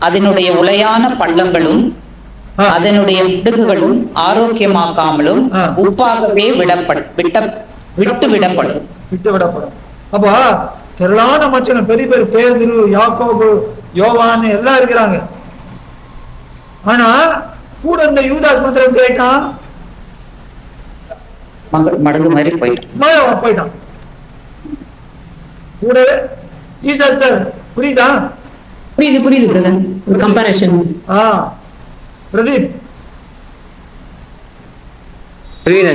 அதனுடைய உளையான பள்ளங்களும் அதனுடைய விடுகுகளும் ஆரோக்கியமாக்காமலும் உப்பாகவே விட்டு விடப்படும். அப்போ திரளான மச்சங்கள், பெரிய பெரிய பேதுரு, யாக்கோபு, யோவான் எல்லாம் இருக்கிறாங்க. ஆனா கூட இந்த யூதாஸ் மாத்திரம் கேட்டான், மடங்கு மாதிரி போயிட்டான். கூடவே புரியுதா? புரியுது பிரதர். கம்பேரிஷன். பிரதீப் புரியுது.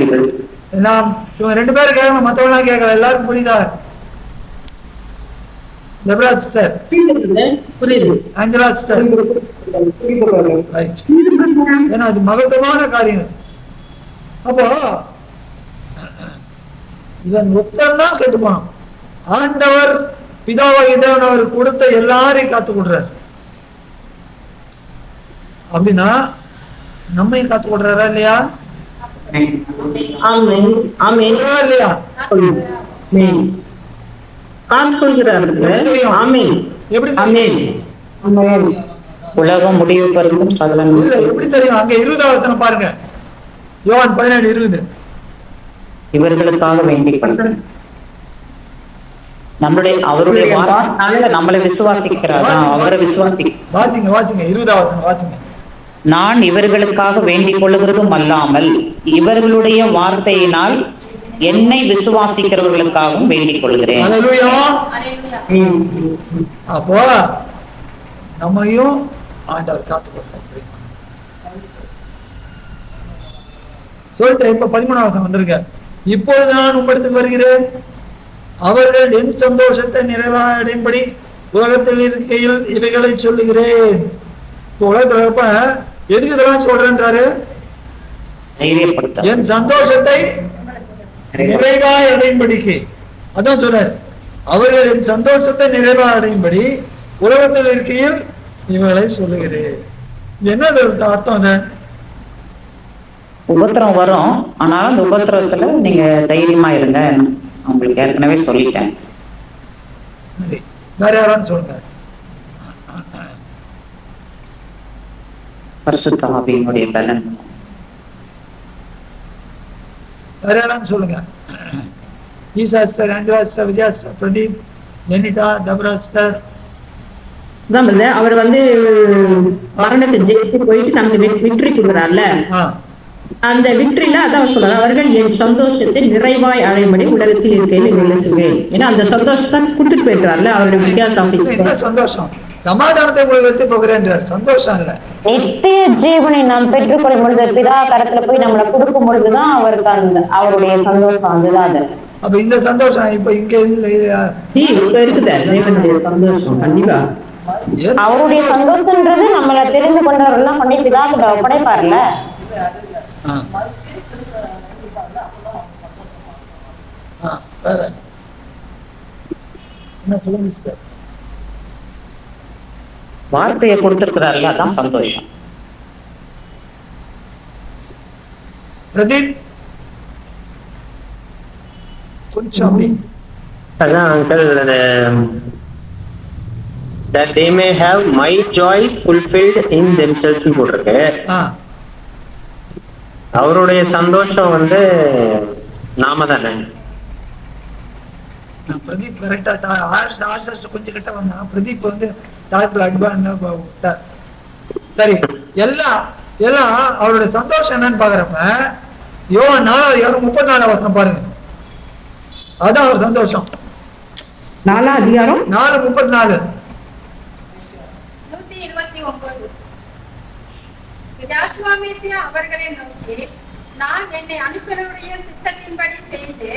நான் இவங்க 2 பேரும் கேட்கணும், மற்றவங்களாம் கேட்கல. எல்லாருக்கும் புரியுதா? லெப்ரா சிஸ்டர் புரியுது. Angela sister right. ஏன்னா அது மகத்துவமான காரியம். அப்போ இவன் ஒத்தன் தான் கெட்டு போனான். ஆண்டவர் பிதாவாகிய தேவன் அவர் கொடுத்த எல்லாரையும் காத்துக் கொள்றாரு. அப்படின்னா நம்மையும் காத்துக் கொள்றாரா இல்லையா? ஆமென் ஆமென் இல்லையா? காத்துக்கொள்கிறார். ஆமென். எப்படி ஆமென். உலகம் முடிவு பெறும் சகலம். இல்ல எப்படி தெரியும்? அங்க 20வது வசனம் பாருங்க, யோவான் 17:20. இவர்களுக்காக வேண்டிக் கொள்கிறேன். அவருடைய வார்த்தையால நம்மளை விசுவாசிக்கிறாரா? அவரை வாசிங்க 20வது வசனம் வாசிங்க. நான் இவர்களுக்காக வேண்டிக் கொள்ளுகிறதும் அல்லாமல் இவர்களுடைய வார்த்தையினால் என்னை விசுவாசிக்கிறவர்களுக்காகவும் வேண்டிக் கொள்கிறேன். அல்லேலூயா. அல்லேலூயா. அப்போ நம்மையும் ஆண்டவர் காத்துக்கொள்றாரு. சொல்லிட்டு இப்ப 13வது வசனம் வந்திருக்க. இப்பொழுது நான் உங்களிடத்துக்கு வருகிறேன், அவர்கள் என் சந்தோஷத்தை நிறைவடையும்படி உலகத்தில் இருக்கையில் இவைகளை சொல்லுகிறேன். இப்போ உலகத்துல இருப்ப எதுக்கு இதெல்லாம் சொல்றேன்றாரு? என் சந்தோஷத்தை நிறைவாய் அடையும்படிக்கு. அதான் சொல்றாரு, அவர்கள் என் சந்தோஷத்தை நிறைவாய் அடையும்படி உலகத்தில் இருக்கையில் இவைகளை சொல்லுகிறேன். என்னது அர்த்தம்? அது உபத்திரம் வரும், ஆனாலும் அந்த உபத்திரத்துல நீங்க தைரியமா இருங்க. உங்களுக்கு ஏற்கனவே சொல்லிட்டேன். வேற யாரான்னு சொல்லுங்க. பரிசுத்த ஆவியினுடைய பலன். வேற யாரான்னு சொல்லுங்க. Isa sister, Angela sister, Vijaya sister, Pradeep, Jenitha, Deborah sister. அவர் மரணத்தை ஜெயித்து போயிட்டு நமக்கு விக்டரி கொடுக்குறாருல, அந்த விக்டரியில அதான் சொல்றாரு, அவர்கள் என் சந்தோஷத்தை நிறைவாய் அடையும்படி உலகத்தில் இருக்கையில் சொல்கிறேன். ஏன்னா அந்த சந்தோஷத்தை கொடுத்துட்டு போயிருக்கிறாருல அவருடைய வித்தியாச ஆபீஸ். சந்தோஷம், சமாதானத்தை உங்களுக்கு வைத்து போகிறேன். சந்தோஷம் இல்ல, நித்திய ஜீவனை நாம் பெற்றுக்கொள்ளும் பொழுது, பிதா கரத்துல போய் நம்மளை கொடுக்கும் பொழுதுதான் அவருக்கு அந்த அவருடைய சந்தோஷம். அதுதான் அது. அப்ப இந்த சந்தோஷம் இப்ப இங்க இருக்குதா? தேவனுடைய சந்தோஷம் கண்டிப்பா. அவருடைய சந்தோஷம்ன்றது நம்மளை தெரிந்து கொண்டவர்கள் பண்ணி பிதா கிட்ட ஒப்படைப்பார்ல. வார்த்தையை கொடுத்திருக்கிறார்கள், அதான் சந்தோஷம். பிரதீப் கொஞ்சம் அப்படி அதான் uncle, that they may have my joy fulfilled in themselves போட்டிருக்கு. அவருடைய சந்தோஷம் நாம தானே. பிரதீப் கரெக்டா கொஞ்சம் கிட்ட வந்தா பிரதீப் டாக்டர் அட்வான் விட்டார். சரி, எல்லாம் அவருடைய சந்தோஷம் என்னன்னு பாக்குறப்ப யோவான் 4:34 வசனம் பாருங்க. அதான் அவர் சந்தோஷம். 4:34. 129. யோசுவா மேசியா அவர்களை நோக்கி, நான் என்னை அனுப்பினவருடைய சித்தத்தின்படி செய்து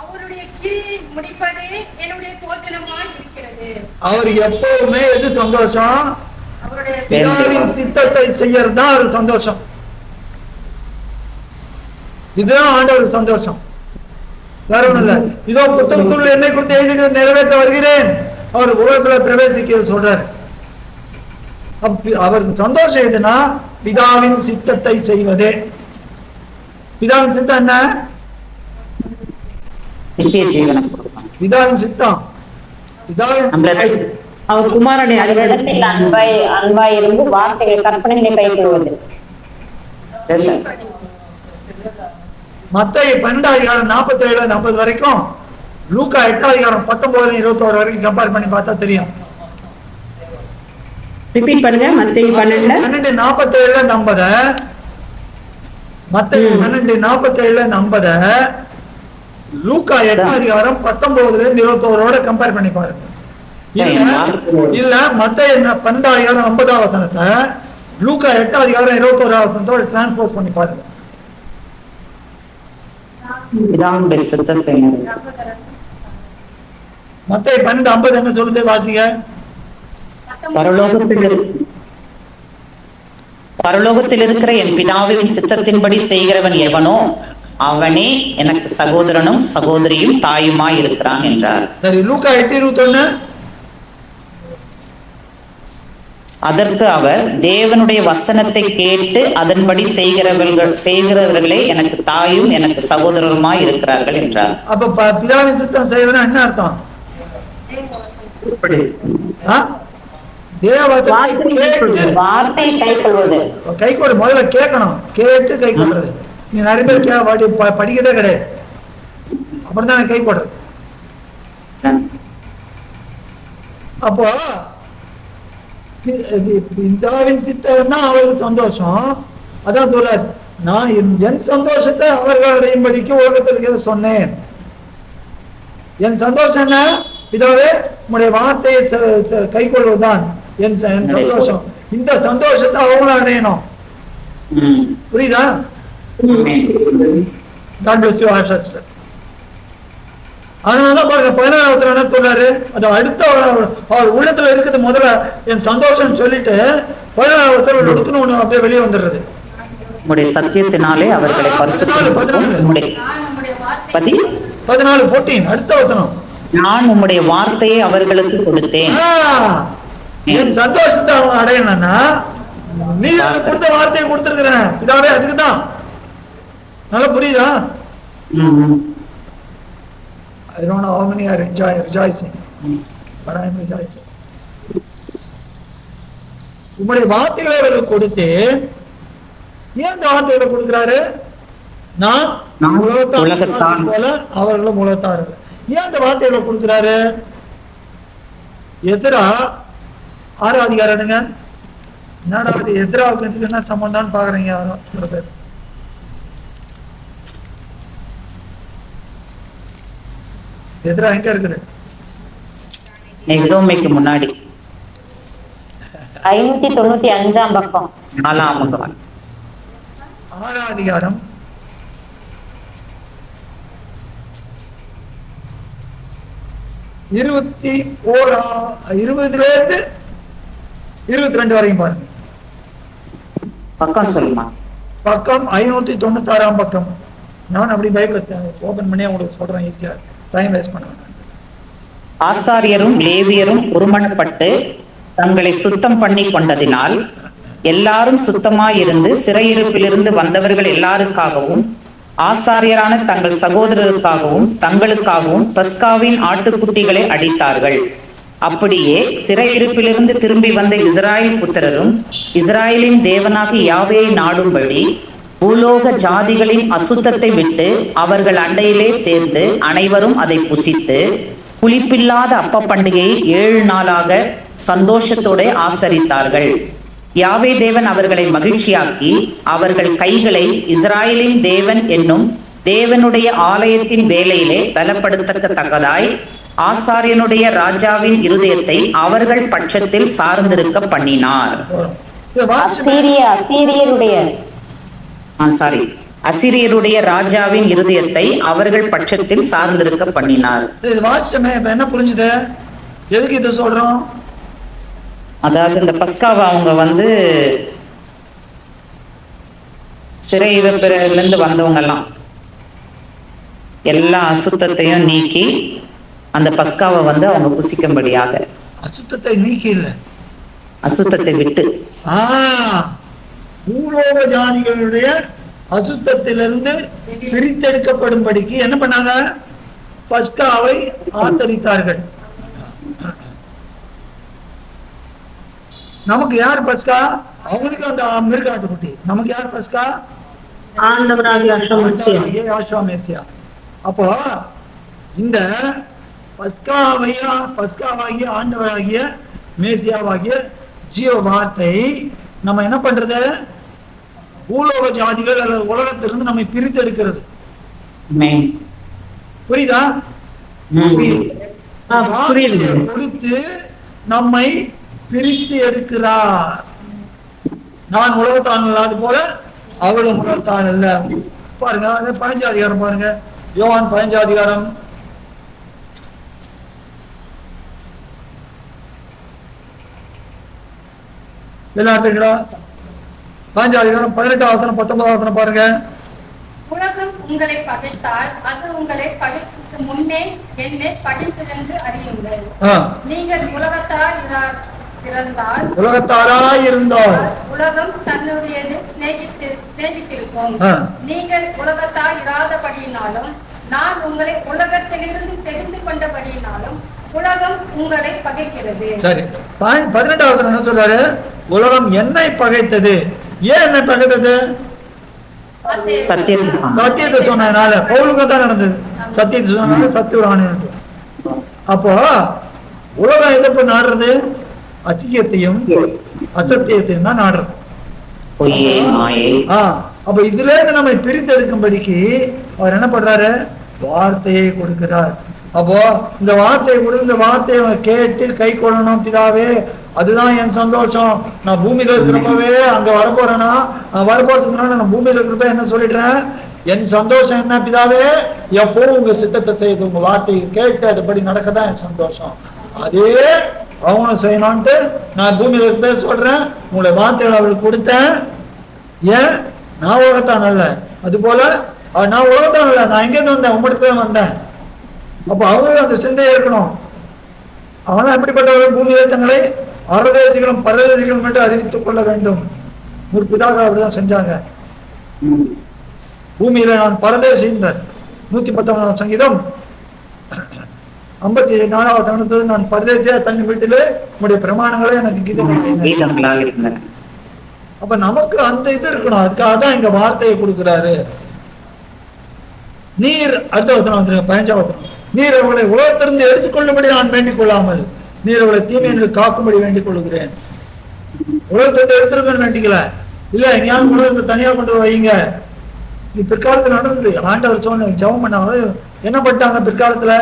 அவருடைய கிரியை முடிப்பதே என்னுடைய போஜனமாய் இருக்கிறது. அவர் எப்பவுமே எது சந்தோஷம்? பிதாவின் சித்தத்தை செய்யறதுதான் அவர் சந்தோஷம். இதுதான் ஆண்டவர் சந்தோஷம், வேற ஒண்ணும் இல்ல. இதோ புத்தகத்துள்ள என்னை குறித்து எழுதி நிறைவேற்ற வருகிறேன், அவர் உலகத்துல பிரவேசிக்க சொல்றாரு. அவருக்கு சந்தோஷம் எதுனா பிதாவின் சித்தத்தை செய்வதே. பிதாவின் சித்தம் என்ன? பிதாவின் சித்தம், அவர் குமாரனை அவரிடத்தில் அன்பாய் இருந்து வார்த்தைகள் கற்பனைகளை கைக்கொள்வது. மத்தேயு 12:47-50 வரைக்கும், லூக்கா 8:19-21 வரைக்கும் கம்பேர் பண்ணி பார்த்தா தெரியும். ரிப்பீட் பண்ணுங்க. மத்தேயு 12:47-50, மத்தேயு 12:47-50, லூக்கா 8:19-21 கம்பேர் பண்ணி பாருங்க. இல்ல மத்தேயு 12:50 வசனத்தை லூக்கா 8:21 வசனத்தோட டிரான்ஸ்போஸ் பண்ணி பாருங்க. மத்தேயு 12:50 என்ன சொல்லுது? வாசிங்க. பரலோகத்தில் இருக்கிற என் பிதாவின் சித்தத்தின்படி செய்கிறவன் எவனோ அவனே எனக்கு சகோதரனும் சகோதரியும் தாயுமாய் இருக்கிறான் என்றார். சரி, லூக்கா 8:21. அதற்கு அவர், தேவனுடைய வசனத்தை கேட்டு அதன்படி செய்கிறவர்களே எனக்கு தாயும் எனக்கு சகோதரருமாய் இருக்கிறார்கள் என்றார். அப்ப பிதாவின் சித்தம் செய்வதுன்னா என்ன அர்த்தம்? வார்த்தை கை கொள்வது. முதல்ல கேட்கணும், கேட்டு கை கொள்றது. நீ நிறைய பேர் படிக்கதே கிடையாது, அப்படித்தானே கை கொள்றது. அப்போ பிதாவின் சித்தம் தான் அவருக்கு சந்தோஷம். அதான் சொல்றாரு, நான் என் சந்தோஷத்தை அவர்கள் அடையும்படிக்கு உலகத்திற்கு சொன்னேன். என் சந்தோஷம் என்ன? பிதாவே உங்களுடைய வார்த்தையை கை கொள்வதுதான் என் சந்தோஷம். இந்த சந்தோஷத்தை அவங்களும் அடையணும். புரியுதா? God bless you, sister. அதனாலதான் பாருங்க 17வது என்ன சொல்றாரு, அது அடுத்த அவர் உள்ளத்துல இருக்குது. முதல்ல என் சந்தோஷம் சொல்லிட்டு 17வது எடுக்கணும், அப்படியே வெளியே வந்துடுறது. உம்முடைய சத்தியத்தினாலே அவர்களை பரிசுத்தமாக்கும். 14 அடுத்த வசனம், நான் உம்முடைய வார்த்தையை அவர்களுக்கு கொடுத்தேன். என் சந்தோஷத்தை அவங்க அடையணும்னா நீ எனக்கு கொடுத்த வார்த்தையை கொடுத்திருக்கிறேன் பிதாவே, அதுக்குதான். நல்லா புரியுதா? I don't know how many are rejoicing, but I am rejoicing. உம்முடைய வார்த்தைகளை அவர்களுக்கு கொடுத்து, ஏன் இந்த வார்த்தைகளை கொடுக்கிறாரு? நான் உலகத்தான் போல அவர்களும் உலகத்தார்கள். ஏன் இந்த வார்த்தைகளை கொடுக்கிறாரு? எதிரா 6 அதிகாரங்க. என்னடா அது எதிராவுக்கு என்ன சம்பந்தம்னு பாக்குறீங்க யாரும் சில பேர். எதிரா எங்க இருக்குது? முன்னாடி 595 பக்கம் 4 6 அதிகாரம் 20 22 வரையும் பாருங்க. பக்கம் சொல்லுமா? பக்கம் 596 பக்கம். நான் அப்படி பைபிள் ஓபன் பண்ணி உங்களுக்கு சொல்றேன், ஈஸியா டைம் வேஸ்ட் பண்ண வேண்டாம். ஆசாரியரும் லேவியரும் ஒருமனப்பட்டு தங்களை சுத்தம் பண்ணி கொண்டதினால் எல்லாரும் சுத்தமாயிருந்து சிறையிருப்பிலிருந்து வந்தவர்கள் எல்லாருக்காகவும் ஆசாரியரான தங்கள் சகோதரருக்காகவும் தங்களுக்காகவும் பஸ்காவின் ஆட்டுக்குட்டிகளை அடித்தார்கள். அப்படியே சிறையிருப்பிலிருந்து திரும்பி வந்த இஸ்ராயேல் புத்திரரும் இஸ்ராயேலின் தேவனாகி யாவேயை நாடும்படி பூலோக ஜாதிகளின் அசுத்தத்தை விட்டு அவர்கள் அண்டையிலே சேர்ந்து அனைவரும் அதை புசித்து புளிப்பில்லாத அப்ப பண்டிகையை 7 நாளாக சந்தோஷத்தோடு ஆசரித்தார்கள். யாவே தேவன் அவர்களை மகிழ்ச்சியாக்கி அவர்கள் கைகளை இஸ்ராயேலின் தேவன் என்னும் தேவனுடைய ஆலயத்தின் வேலையிலே பலப்படுத்தத்தக்கதாய் ஆசாரியனுடைய ராஜாவின் இருதயத்தை அவர்கள் பட்சத்தில் சார்ந்திருக்க பண்ணினார். அசிரியருடைய ராஜாவின் இருதயத்தை அவர்கள் பட்சத்தில் சார்ந்திருக்க பண்ணினார். என்ன புரிஞ்சுது? எதுக்கு இதை சொல்றோம்? அதாவது இந்த பஸ்காவை அவங்க சிறையிருப்பிலிருந்து வந்தவங்க எல்லாம் எல்லா அசுத்தத்தையும் நீக்கி அந்த பஸ்காவை அவங்க புசிக்கும்படியாக. அசுத்தத்தை நீக்கி இல்ல, அசுத்தத்தை விட்டு பூலோக ஜாதிகளுடைய அசுத்தத்திலிருந்து பிரித்தெடுக்கப்படும்படிக்கு என்ன பண்ணாங்க? பஸ்காவை ஆதரித்தார்கள். நமக்கு யார் பஸ்கா? அவங்களுக்கு அந்த மிருகாட்டுக்குட்டி. நமக்கு யார் பஸ்கா? ஆண்டவராகிய. அப்போ இந்த பஸ்காவாகிய ஆண்டவராகிய மேசியாவாகிய ஜீவ வார்த்தை நம்ம என்ன பண்றது? பூலோக ஜாதிகள் அல்லது உலகத்திலிருந்து நம்மை பிரித்து எடுக்கிறது. புரியுதா? கொடுத்து நம்மை பிரித்து எடுக்கிறார். நான் உலகத்தான் இல்லாத போல அவளும் உலகத்தான் அல்ல. பாருங்க 15 அதிகாரம் பாருங்க, யோவான் 15 அதிகாரம். எல்லாம் எடுத்துக்கிறா 15 அதிகாரம் 18 19 பாருங்க. உலகம் உங்களை பகைத்தால் அது உங்களை பகைக்கு முன்னே என்னை பகைத்ததென்று அறியுங்கள். நீங்கள் உலகத்தாராய் இருந்தால் உலகம் தன்னுடையது சிநேகித்திருக்கும். நீங்கள் உலகத்தார் இராதபடியினாலும் நான் உங்களை உலகத்திலிருந்து தெரிந்து கொண்டபடியினாலும் உலகம் உங்களை பகைக்கிறது. சரி, 18வது என்ன சொல்றாரு? உலகம் என்னை பகைத்தது. ஏன் என்னை பகைத்தது? சத்தியத்தை சொன்னதுனால. பவுலுக்கு தான் நடந்தது. சத்தியத்தை சொன்னதுனால சத்தியரான. அப்போ உலகம் எதிர்ப்பு நாடுறது அசிங்கத்தையும் அசத்தியத்தையும் தான் நாடுறது. அப்ப இதுல இருந்து நம்ம பிரித்து எடுக்கும்படிக்கு அவர் என்ன பண்றாரு? வார்த்தையை கொடுக்கிறார். அப்போ இந்த வார்த்தையை கொடு, இந்த வார்த்தையை கேட்டு கை கொள்ளணும். பிதாவே, அதுதான் என் சந்தோஷம். நான் பூமியில இருக்கிறப்பவே அங்க வரப்போறேன்னா, வரப்போறதுக்கு நான் பூமியில இருக்கிறப்ப என்ன சொல்லிடுறேன்? என் சந்தோஷம் என்ன பிதாவே? எப்பவும் உங்க சித்தத்தை செய்து உங்க வார்த்தையை கேட்டு அதுபடி நடக்கதான் என் சந்தோஷம். அதே அவங்களும் செய்யணும்ட்டு நான் பூமியில இருக்க சொல்றேன். உங்களை வார்த்தைகளை அவளுக்கு கொடுத்தேன். ஏன்? நான் உலகத்தான் அல்ல. அது போல நான் உலகத்தான் இல்ல, நான் எங்கேருந்து வந்தேன்? உம்மிடத்துல வந்தேன். அப்ப அவங்களுக்கு அந்த சிந்தையை இருக்கணும். அவனா எப்படிப்பட்டவர்கள்? பூமியில தங்களை அரதேசிகளும் பரதேசிகளும் என்று அறிவித்துக் கொள்ள வேண்டும். முற்பிதாக்கள் அப்படிதான் செஞ்சாங்க. பூமியில நான் பரதேசின்றார். 119ஆம் சங்கீதம் 54வது நான் பரதேசியா தனி வீட்டிலே உங்களுடைய பிரமாணங்களே எனக்கு கீதம். அப்ப நமக்கு அந்த இது இருக்கணும். அதுக்காக தான் இங்க வார்த்தையை கொடுக்கிறாரு. நீர் அடுத்த வசனம் வந்துருங்க, 15வது. நீர் அவளை உலகத்திலிருந்து எடுத்துக்கொள்ளும்படி நான் வேண்டிக் கொள்ளாமல் நீர் அவளை தீமையை காக்கும்படி வேண்டிக் கொள்கிறேன். உலகத்திலிருந்து எடுத்துருக்கன்னு வேண்டிக்கல. இல்ல எங்கேயாவது உலகத்தை தனியா கொண்டு வைங்க. இது பிற்காலத்துல நடந்தது. ஆண்டவர் சொன்ன ஜெபம் பண்ண என்ன பண்ணிட்டாங்க பிற்காலத்துல?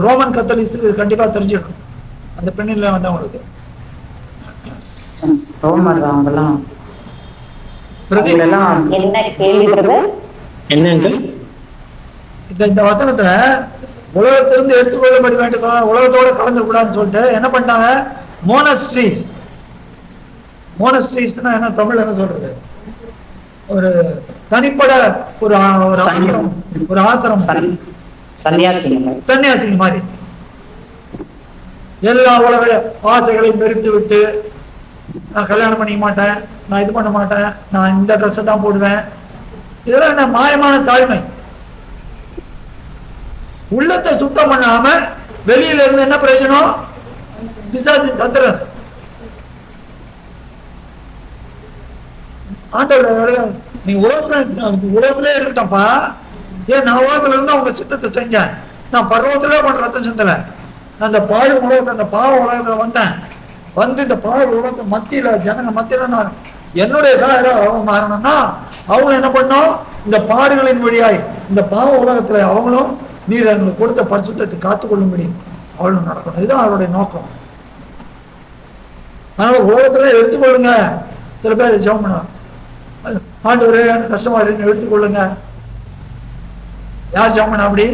ரோமன் கத்தோலிக்கு கண்டிப்பா தெரிஞ்சிருக்கும். அந்த பெண்ணில வந்தவங்களுக்கு இந்த வசனத்துல உலகத்திலிருந்து எடுத்துக்கொள்ளப்படி வேண்டும், உலகத்தோட கலந்து கூடாதுன்னு சொல்லிட்டு என்ன பண்ணிட்டாங்க? மோனஸ்ட்ரீஸ். மோனஸ்ட்ரீஸ்னா என்ன? தமிழ் என்ன சொல்றது? ஒரு தனிப்பட ஒரு ஆசிரம், ஒரு ஆசிரம், சன்னியாசிங்க மாதிரி எல்லா உலக ஆசைகளையும் வெறுத்து விட்டு, நான் கல்யாணம் பண்ணிக்க மாட்டேன், நான் இது பண்ண மாட்டேன், நான் இந்த ட்ரெஸ் தான் போடுவேன். இதெல்லாம் என்ன மாயமான தாழ்மை. உள்ளத்தை சுத்தம் பண்ணாம வெளியில இருந்து என்ன பிரயோஜனம்? பிசாசு தத்துறது. ஆண்டோட நீ உலகத்திலே இருக்கட்டப்பா. ஏன் நான் உலகத்துல இருந்து அவங்க சித்தத்தை செஞ்சேன். நான் பருவத்திலே பண்ற ரத்தம் சிந்தல. நான் அந்த பாழ் உலகத்தை, அந்த பாவ உலகத்துல வந்தேன். வந்து இந்த பாழ் உலகத்து மத்தியில ஜனங்க மத்தியில நான் என்னுடைய அவங்க மாறணும்னா அவங்க என்ன பண்ணும்? இந்த பாடுகளின் வழியாய் இந்த பாவ உலகத்துல அவங்களும் நீர் எங்களுக்கு கொடுத்த பரிசுத்தத்தை காத்துக்கொள்ளும்படி அவளும் நடக்கணும். இதுதான் அவருடைய நோக்கம். அதனால உலகத்துல எடுத்துக்கொள்ளுங்க. சில பேர் ஜெபம் பண்ண, ஆண்டவரே எனக்கு கஷ்டமா இருக்கு எடுத்துக்கொள்ளுங்க. யார் ஜெபம் பண்ண? அப்படி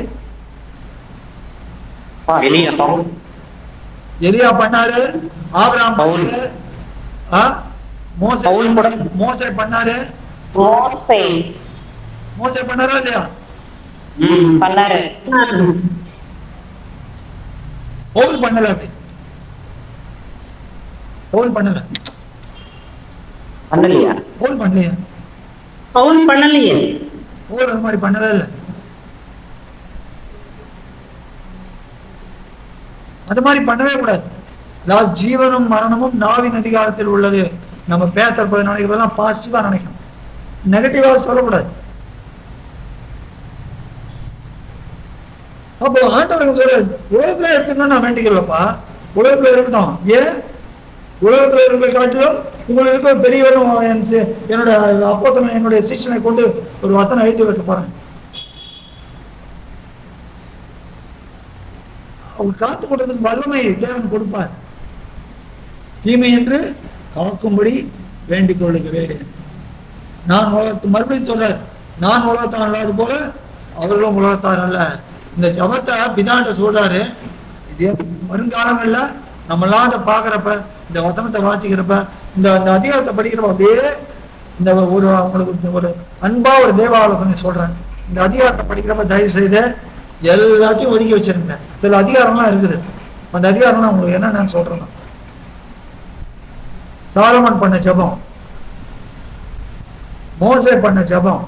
எலியா பண்ணாரு, ஆபிரகாம் பண்ணாரு, மோசே பண்ணாரு. மோசே பண்ணாரா இல்லையா? பண்ணாரு. பவுல் பண்ணல. அப்படி பவுல் பண்ணல. பண்ணலையா? பவுல் பண்ணலையா? பவுல் பண்ணலையே. பவுல் அது மாதிரி பண்ணவே இல்லை. அது மாதிரி பண்ணவே கூடாது. அதாவது ஜீவனும் மரணமும் நாவின் அதிகாரத்தில் உள்ளது. நம்ம பேத்தற்பது நினைக்கிறதெல்லாம் பாசிட்டிவா நினைக்கணும், நெகட்டிவா சொல்லக்கூடாது. அப்போ ஆண்டவர்கள் சொல்ற உலகத்துல எடுத்துக்கணும் நான் வேண்டிக்கிறப்பா. உலகத்துல இருக்கட்டும். ஏன்? உலகத்துல இருக்கிற காட்டிலும் உங்களுக்கு பெரியவரும் என்னோட அப்போத்தனை என்னுடைய சீஷனை கொண்டு ஒரு வசனம் எழுதி வைக்க போறேன். அவர் காத்து கொண்டதுக்கு வல்லமை தேவன் கொடுப்பார். தீமை என்று காக்கும்படி வேண்டிக் கொள்ளுகிறேன். நான் மறுபடியும் சொல்றேன், நான் உலகத்தான் அல்லாது போல அவர்களும் உலகத்தார் அல்ல. இந்த ஜபத்தை பிதாண்ட சொல்றாரு. இது வருங்காலங்கள்ல நம்மளாம் அதை பாக்குறப்ப, இந்த வசனத்தை வாசிக்கிறப்ப, இந்த அதிகாரத்தை படிக்கிறப்ப அப்படியே இந்த உங்களுக்கு ஒரு அன்பா ஒரு தேவ ஆலோசனை சொல்றேன். இந்த அதிகாரத்தை படிக்கிறப்ப தயவு செய்து எல்லாத்தையும் ஒதுக்கி வச்சிருங்க. இதுல அதிகாரம்லாம் இருக்குது. அந்த அதிகாரம்லாம் உங்களுக்கு என்னன்னு சொல்றேன். சாலமன் பண்ண ஜெபம், மோசே பண்ண ஜெபம்,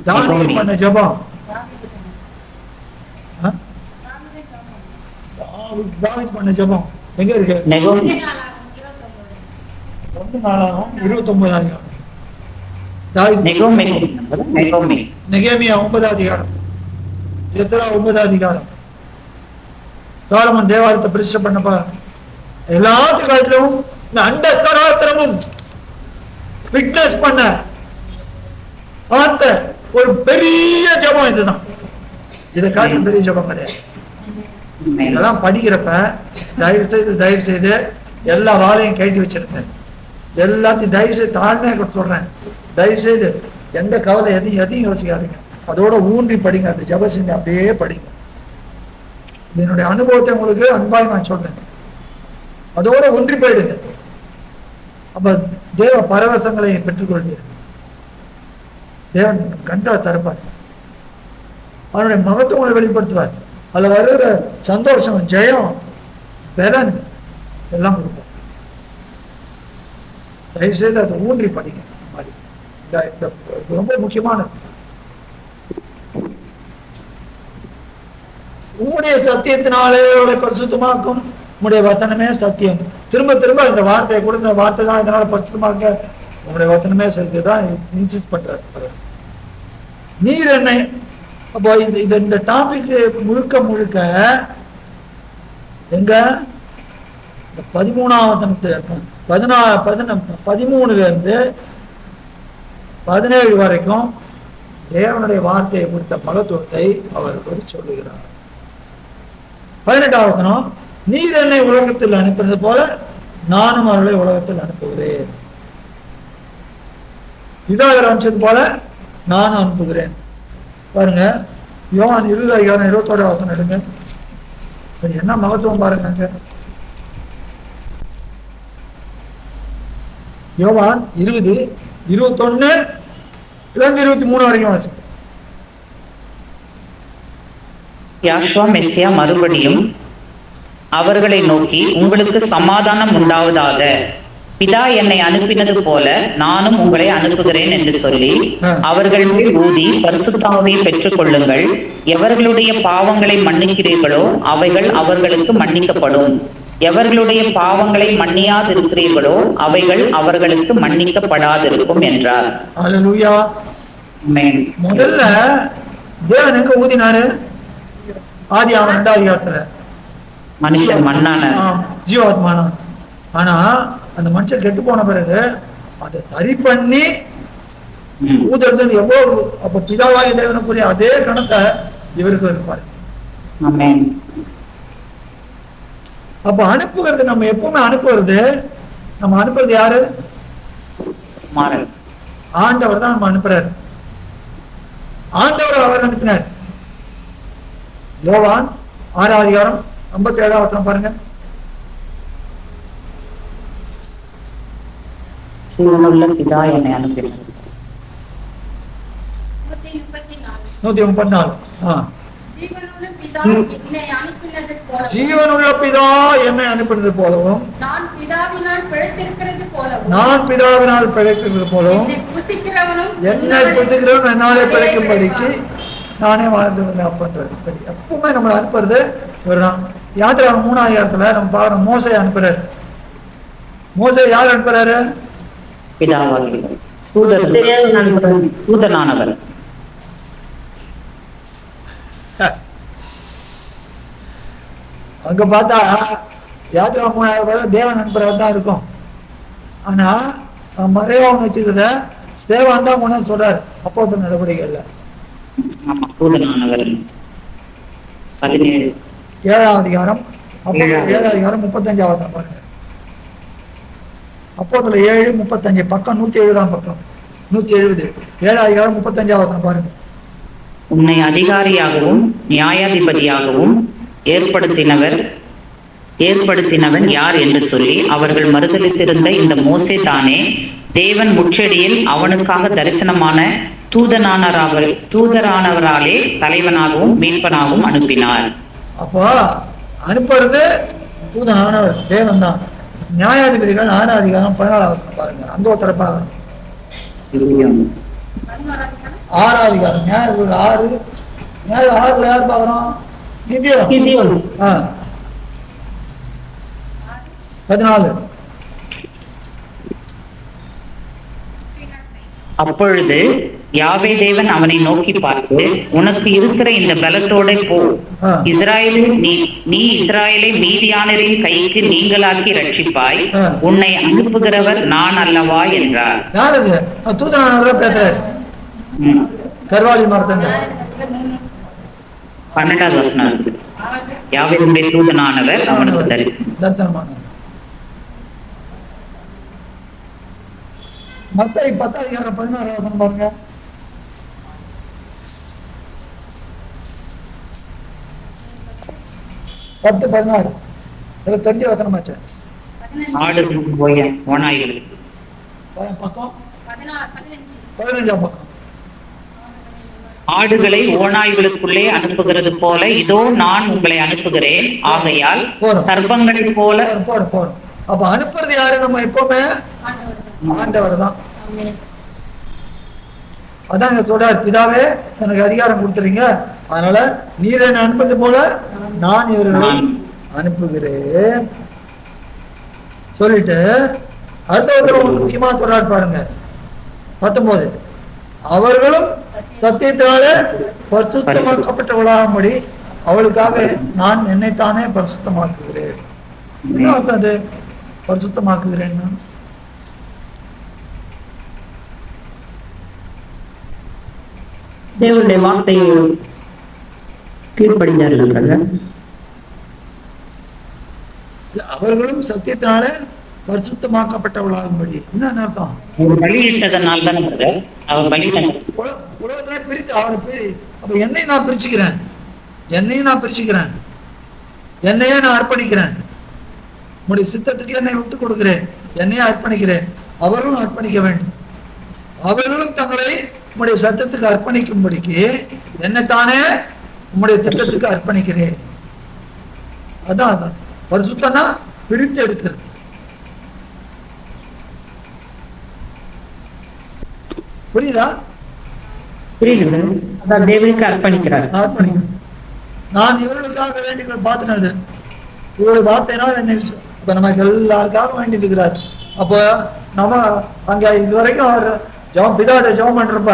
தாவீது பண்ண ஜெபம், தாவீது பண்ண ஜெபம் எங்க இருக்கு? 1 நெகேமியா 9 அதிகாரம், எத்தனை 9 அதிகாரம். சாலமன் தேவாலயத்தை பிரதிஷ்டை பண்ணப்ப எல்லாத்துக்காட்டிலும் இந்த அண்டஸ்தராத்திரமும் விட்னஸ் பண்ண பார்த்த ஒரு பெரிய ஜபம் இதுதான். இதை காட்டிலும் பெரிய ஜபம் கிடையாது. இதெல்லாம் படிக்கிறப்ப தயவு செய்து எல்லா வாழையும் கட்டி வச்சிருக்கேன். எல்லாத்தையும் தயவு செய்து தாழ்மையாக சொல்றேன். தயவு செய்து எந்த கவலை எதையும் யோசிக்காதீங்க. அதோட ஊன்றி படிங்க. அந்த ஜப செஞ்சு அப்படியே படிங்க. என்னுடைய அனுபவத்தை உங்களுக்கு அன்பாய் நான் சொல்றேன். அதோட ஒன்றி போயிடுங்க. அப்ப தேவ பரவசங்களை பெற்றுக்கொள்வீர்கள். தேவன் கண்களை தரப்பார். அவனுடைய மகத்துவங்களை வெளிப்படுத்துவார். அதுல வருகிற சந்தோஷம், ஜெயம், பலன் எல்லாம் கொடுப்பார். தயவு செய்து அதை ஊன்றி படிங்க. இது ரொம்ப முக்கியமானது. உம்முடைய சத்தியத்தினாலே அவளை பரிசுத்தமாக்கும். உம்முடைய வசனமே சத்தியம். திரும்ப திரும்ப இந்த வார்த்தையை கூட, இந்த வார்த்தை தான் இதனால பரிசுத்தமாக்க உங்களுடைய வசனமே சத்தியதான் இன்சிஸ்ட் பண்றாரு. நீர் என்ன? அப்போ இந்த டாபிக் முழுக்க எங்க 13 இருந்து 17 வரைக்கும் தேவனுடைய வார்த்தையை கொடுத்த மகத்துவத்தை அவர் சொல்லுகிறார். 18வது வசனம், நீர் என்னை உலகத்தில் அனுப்பினது போல நானும் அவர்களை உலகத்தில் அனுப்புகிறேன். இதாக அனுப்பிச்சது போல நானும் அனுப்புகிறேன். பாருங்க, யோவான் 20 அதிகாரம் 21 வசனம் எடுங்க. அது என்ன மகத்துவம் பாருங்க. யோவான் 20, 21 23 வரைக்கும் வாசி. யாஷுவா மெசியா மறுபடியும் அவர்களை நோக்கி, உங்களுக்கு சமாதானம் உண்டாவதாக. பிதா என்னை அனுப்பினது போல நானும் உங்களை அனுப்புகிறேன் என்று சொல்லி அவர்கள் மேல் ஊதி பரிசுத்த ஆவியை பெற்றுக் கொள்ளுங்கள். எவர்களுடைய பாவங்களை மன்னிக்கிறீர்களோ அவைகள் அவர்களுக்கு மன்னிக்கப்படும். எவர்களுடைய பாவங்களை மன்னியாதிருக்கிறீர்களோ அவைகள் அவர்களுக்கு மன்னிக்கப்படாதிருக்கும் என்றார். அல்லேலூயா. முதல்ல தேவன் எங்க ஊதினாரு? ஆதியாகமம் 2வது அதிகாரத்துல மனுஷன் மண்ணான ஜீவாத்மான. ஆனா அந்த மனுஷன் கெட்டு போன பிறகு அதை சரி பண்ணி ஊதுறது எவ்வளவு. அப்ப பிதாவாய தேவனுக்குரிய அதே கணத்தை இவருக்கு இருப்பாரு. அப்ப அனுப்புகிறது, நம்ம எப்பவுமே நம்ம அனுப்புறது யாரு? ஆண்டவர் தான் நம்ம அனுப்புறாரு. ஆண்டவர் அவர் அனுப்பினார். யோவான் 6வது அதிகாரம் 57வது வசனம் பாருங்க. ஜீவனுள்ள பிதா என்னை அனுப்பினார். 134. ஜீவனுள்ள பிதா என்னை அனுப்பினது போலவும் நான் பிதாவினால் பிழைத்திருக்கிறது போலவும் என்னை புசிக்கிறவன் என்னாலே பிழைக்கும்படிக்கு நானே வாழ்ந்து வந்தேன் அப்படின்றது. சரி, எப்பவுமே நம்மளை அனுப்புறது இவர்தான். யாத்திராகமம் 3வது அதிகாரத்துல நம்ம பாக்குறோம், மோசே அனுப்புறாரு. மோசே யார் அனுப்புறாரு? தூதனானவர். அங்க பார்த்தா யாத்திராகமம் 3வது தேவன் அனுப்புறவர் தான் இருக்கும். ஆனா மறைவாக வச்சுக்கிறத ஸ்தேவான் தான் கொண்டு சொல்றாரு அப்போஸ்தலர் நடவடிக்கைகள்ல. 7வது அதிகாரம் 35வது பாருங்க. அப்போஸ்தலர் 7:35 பக்கம் 170 பக்கம் 170. 7வது அதிகாரம் 35வது பாருங்க. உன்னை அதிகாரியாகவும் நியாயாதிபதியாகவும் ஏற்படுத்தினவர் ஏற்படுத்தினவன் யார் என்று சொல்லி அவர்கள் மறுதலித்திருந்த இந்த மோசே தானே தேவன் முச்செடியில் அவனுக்காக தரிசனமான தூதரானவராலே தலைவனாகவும் மீட்பனாகவும் அனுப்பினார். அப்போ அனுப்புறது தூதனானவர் தேவன் தான். நியாயாதிபதிகள் 6ஆம் அதிகாரம் 14 பாருங்க, அங்க ஒருத்தர பாருங்க. 6ஆம் அதிகாரம் நியாயாதிபதிகள் 6 யார் பாக்குறோம்? கிதியோன். 14. அப்பொழுது யாவே தேவன் அவனை நோக்கி பார்த்து, உனக்கு இருக்கிற இந்த பலத்தோட போ, நீ இஸ்ராயேலை மீதியானரின் கைக்கு நீங்களாக்கி ரட்சிப்பாய், உன்னை அனுப்புகிறவர் நான் அல்லவா என்றார். யாரு தூதனானவர் பேசுறாரு? கர்வாலி மரத்தண்ட 12வது வசனம். யாவேவுடைய தூதனானவர் அவனுக்கு தரிசனமானார். மத்தேயு 10ஆம் அதிகாரம் 16ஆம் வசனம் பாருங்க. 10:16 தெரிஞ்ச வசனமாச்சு. பக்கம் 15ஆம் பக்கம். ஆடுகளை ஓநாய்களுக்குள்ளே அனுப்புகிறது போல இதோ நான் உங்களை அனுப்புகிறேன், ஆகையால் சர்ப்பங்களை போல. போறோம். அப்ப அனுப்புறது யாரு? நம்ம எப்பவுமே ஆண்டவர் தான். அதான் சொல்றார், பிதாவே எனக்கு அதிகாரம் கொடுத்துறீங்க, அதனால நீர் என்ன அனுப்புறது போல நான் இவர்களை அனுப்புகிறேன் சொல்லிட்டு அடுத்த முக்கியமா சொல்றார் பாருங்க. 19. அவர்களும் சத்தியத்தினாலே பரிசுத்தமாக்கப்பட்டவளாகும்படி அவளுக்காக நான் என்னைத்தானே பரிசுத்தமாக்குகிறேன். என்ன அர்த்தம் அது பரிசுத்தமாக்குகிறேன்? தேவனுடைய வார்த்தையை கீழ்ப்படிஞ்சார்கள். அவர்களும் சத்தியத்தினாலே பரிசுத்தமாக்கப்பட்டவளாகும்படி என்ன அர்த்தம்? பலியிட்டதனால தான் உலகத்துல பிரித்து அவர் அப்ப என்னையும் நான் பிரிச்சுக்கிறேன், என்னையே நான் அர்ப்பணிக்கிறேன், உங்களுடைய சித்தத்துக்கு என்னை விட்டு கொடுக்கிறேன், என்னையே அர்ப்பணிக்கிறேன். அவர்களும் அர்ப்பணிக்க வேண்டும். அவர்களும் தங்களை உங்களுடைய சத்தத்துக்கு அர்ப்பணிக்கும்படிக்கு என்னைத்தானே உங்களுடைய திட்டத்துக்கு அர்ப்பணிக்கிறேன். அதான் பரிசுத்தம்னா பிரித்து எடுக்கிறது. புரியுதா? புரியுது. அதான் தேவனுக்கு அர்ப்பணிக்கிறார். நான் இவர்களுக்காக வேண்டிகளை பார்த்துனது இவருடைய வார்த்தையினால் என்ன விஷயம். இப்ப நமக்கு எல்லாருக்காக வேண்டி இருக்கிறார். அப்போ நம்ம அங்க இதுவரைக்கும் அவர் பிதாட்ட ஜெபம் பண்றப்ப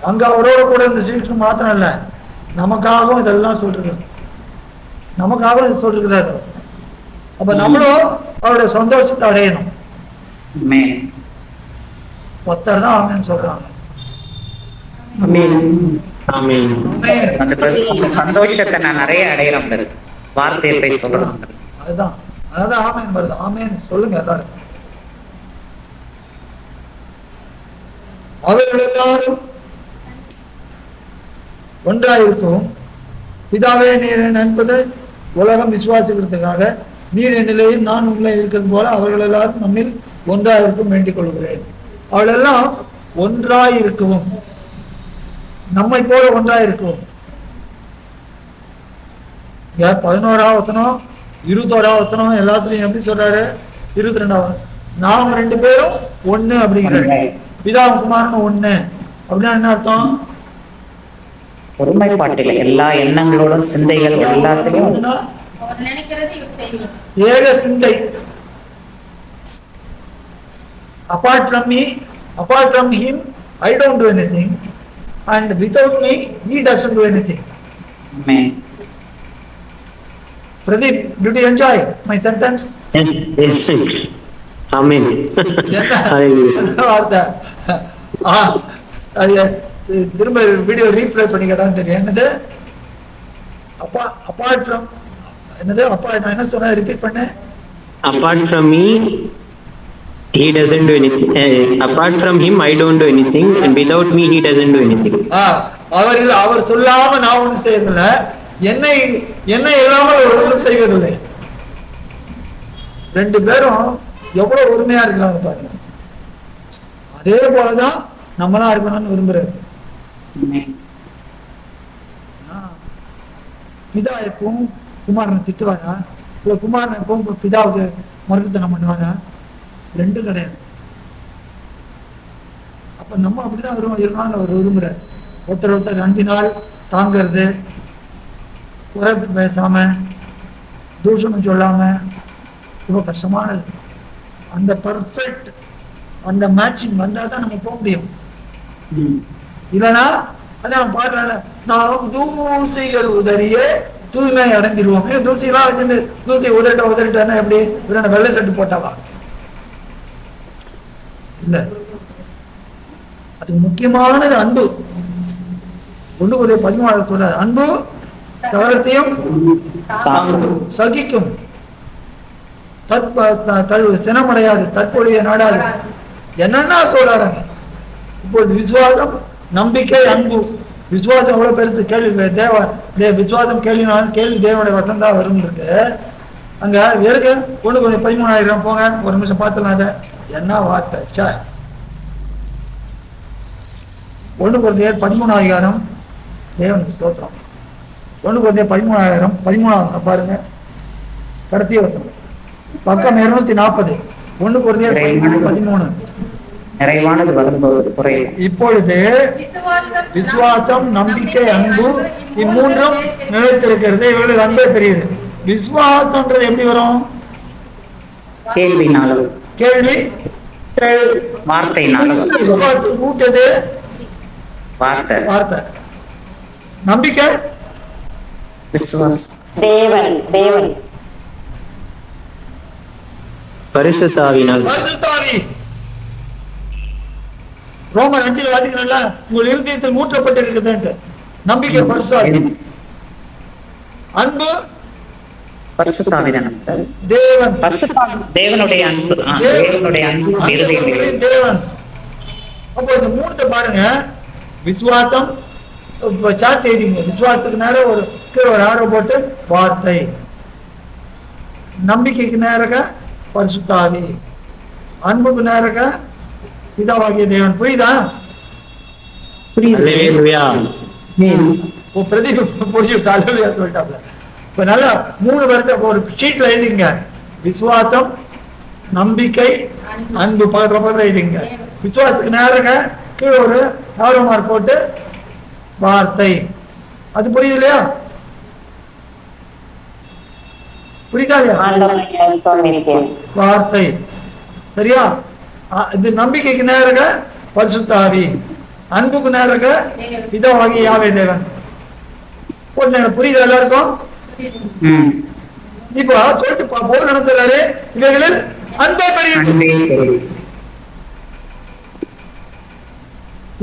அங்க அவரோட கூட இந்த சீட்டு மாத்திரம் இல்ல, நமக்காகவும் இதெல்லாம் சொல்லிருக்கிறார், நமக்காகவும் சொல்லிருக்கிறார். அப்ப நம்மளும் அவருடைய சந்தோஷத்தை அடையணும். ஒருத்தர் தான் ஆமென் சொல்றாங்க. சந்தோஷத்தை நான் நிறைய அடையிறோம், வார்த்தையை போய் சொல்றோம். அதுதான் ஆமென் வருது. ஆமென் சொல்லுங்க எல்லாரும். அவர்கள் எல்லாரும் ஒன்றாயிருக்கும். பிதாவே நீர் அனுப்பது உலகம் விசுவாசிக்கிறதுக்காக நீர் என்னிலேயும் நான் உங்களை இருக்கிறது போல அவர்கள் எல்லாரும் நம்மில் ஒன்றாயிருக்கும் வேண்டிக் கொள்கிறேன். அவள் எல்லாம் ஒன்றாயிருக்கவும், நம்மை போல ஒன்றாயிருக்கவும். 11ஆம் வசனம் 21ஆம் வசனம் எல்லாத்துலயும் எப்படி சொல்றாரு? 22ஆம் நாம் 2 பேரும் ஒண்ணு அப்படிங்கிறாரு. பிதாவும் குமாரனும் ஒண்ணு அப்படின்னா என்ன அர்த்தம்? ஒருமைப்பாட்டில் எல்லா எண்ணங்களோடும் சிந்தைகள் எல்லாத்தையும் ஏக சிந்தை. apart from him I don't do anything, and without me he doesn't do anything. Amen. Pradeep, did you enjoy my sentence? Yes. Amen. திரும்ப வீடியோ ரீப்ளே பண்ணி கேட்டான்னு தெரியும். என்னது apart from என்னது apart நான் என்ன சொன்ன ரிப்பீட் பண்ண? Apart from me he doesn't do anything. Apart from him I don't do anything, and without me he doesn't do anything. அவர் சொல்லாம நான் ஒண்ணு செய்யறதில்லை, என்னை இல்லாமல் ஒன்றும் செய்வதில்லை. ரெண்டு பேரும் எவ்வளவு ஒருமையா இருக்கிறாங்க பாருங்க. அதே போலதான் நம்மளா இருக்கணும்னு விரும்புறாரு. பிதா எப்பவும் குமாரனை திட்டுவாரா? இல்ல குமாரன் எப்பவும் பிதாவுக்கு மறுத்தனம் பண்ணுவாரா? ரெண்டும் கிடையாது. அப்ப நம்ம அப்படிதான் இருக்கணும்னு அவர் விரும்புறாரு. ஒருத்தர் அன்பினால் தாங்கிறது, குறை பேசாம, தூஷணம் சொல்லாம, ரொம்ப கஷ்டமானது. அந்த பர்ஃபெக்ட் அந்த மேட்சிங் வந்தாதான் நம்ம போக முடியும். இல்லைன்னா அதான் பாடுறேன்ல, நாம் தூசிகள் உதறியே தூய்மை அடைஞ்சிருவோம். தூசிலாம் வச்சுட்டு தூசி உதறிட்டா எப்படி வெள்ளை சட்டு போட்டாவா? இல்ல, அது முக்கியமானது அன்பு. 1:13 சொல்றாரு, அன்பு சகலத்தையும் சகிக்கும், சினமடையாது, தற்பொழுதைய நாடாது, என்னன்னா சொல்றாங்க. இப்பொழுது விசுவாசம், நம்பிக்கை, அன்பு. விசுவாசம் எவ்வளவு பெருசு, கேள்வி விசுவாசம் கேள்வி தேவனுடைய வசம் தான் வரும் இருக்கு. அங்க எடுக்க 1:13 போங்க, ஒரு நிமிஷம் பார்த்துலாம். அதை என்ன வார்த்தை! 1 கொரிந்தியர் 13 தேவனுக்கு ஸ்தோத்திரம். 1 கொரிந்தியர் 13 பாருங்க, கடைசி வசனம், பக்கம் 240. 1 கொரிந்தியர் 13. நிறைவானது வரும்போது குறையும். இப்பொழுது விசுவாசம், நம்பிக்கை, அன்பு இம்மூன்றும் நிலைத்திருக்கிறது. இவர்களுக்கு அன்பே பெரியது. விசுவாசம்ன்றது எப்படி வரும்? கேள்வினாலும், கேள்வி வார்த்தைனாலும். விசுவாசம் கூட்டது வார்த்தை. நம்பிக்கை விசுவாசம். தேவன் பரிசுத்தாவினால். பரிசுத்தாவி. ரோமர் 5 வாசிக்கிறல்ல, உங்கள் இருதயத்தில் ஊற்றப்பட்டிருக்கிறது. நம்பிக்கை பரிசுத்தாவி. அன்பு பரிசுத்தாவிதான். தேவன். தேவனுடைய அன்பு. தேவன். அப்போ இந்த மூணுத்தை பாருங்க. விசுவாசம், சாட் எழுதிங்க. விசுவாசத்துக்கு நேரம் ஒரு கீழே ஒரு ஆரோ போட்டு வார்த்தை. நம்பிக்கைக்கு நேரக பரிசுத்தாவி. அன்புக்கு நேரக பிதாவாகிய தேவன். புரியுதா? பிரதீப் புரிஞ்சுட்டா? சொல்லிட்டாப்ல. இப்ப நல்லா 3 வருஷம் ஒரு ஷீட்ல எழுதிங்க. விசுவாசம், நம்பிக்கை, அன்பு பக்கத்துல எழுதிங்க. விசுவாசத்துக்கு நேரங்க கீழே ஒரு ஆரோ மார்க் போட்டு வார்த்தை. அது புரியுது இல்லையா? புரியுதா இல்லையா? வார்த்தை. சரியா? இது நம்பிக்கைக்கு நேரக பரிசுத்தாவி, அன்புக்கு நேரக பிதாவாகிய யாவே தேவன். புரியுது எல்லாருக்கும்? இப்ப சொல்லிட்டு போர் நடத்துறாரு, இவர்களில் அன்பே பெரியது.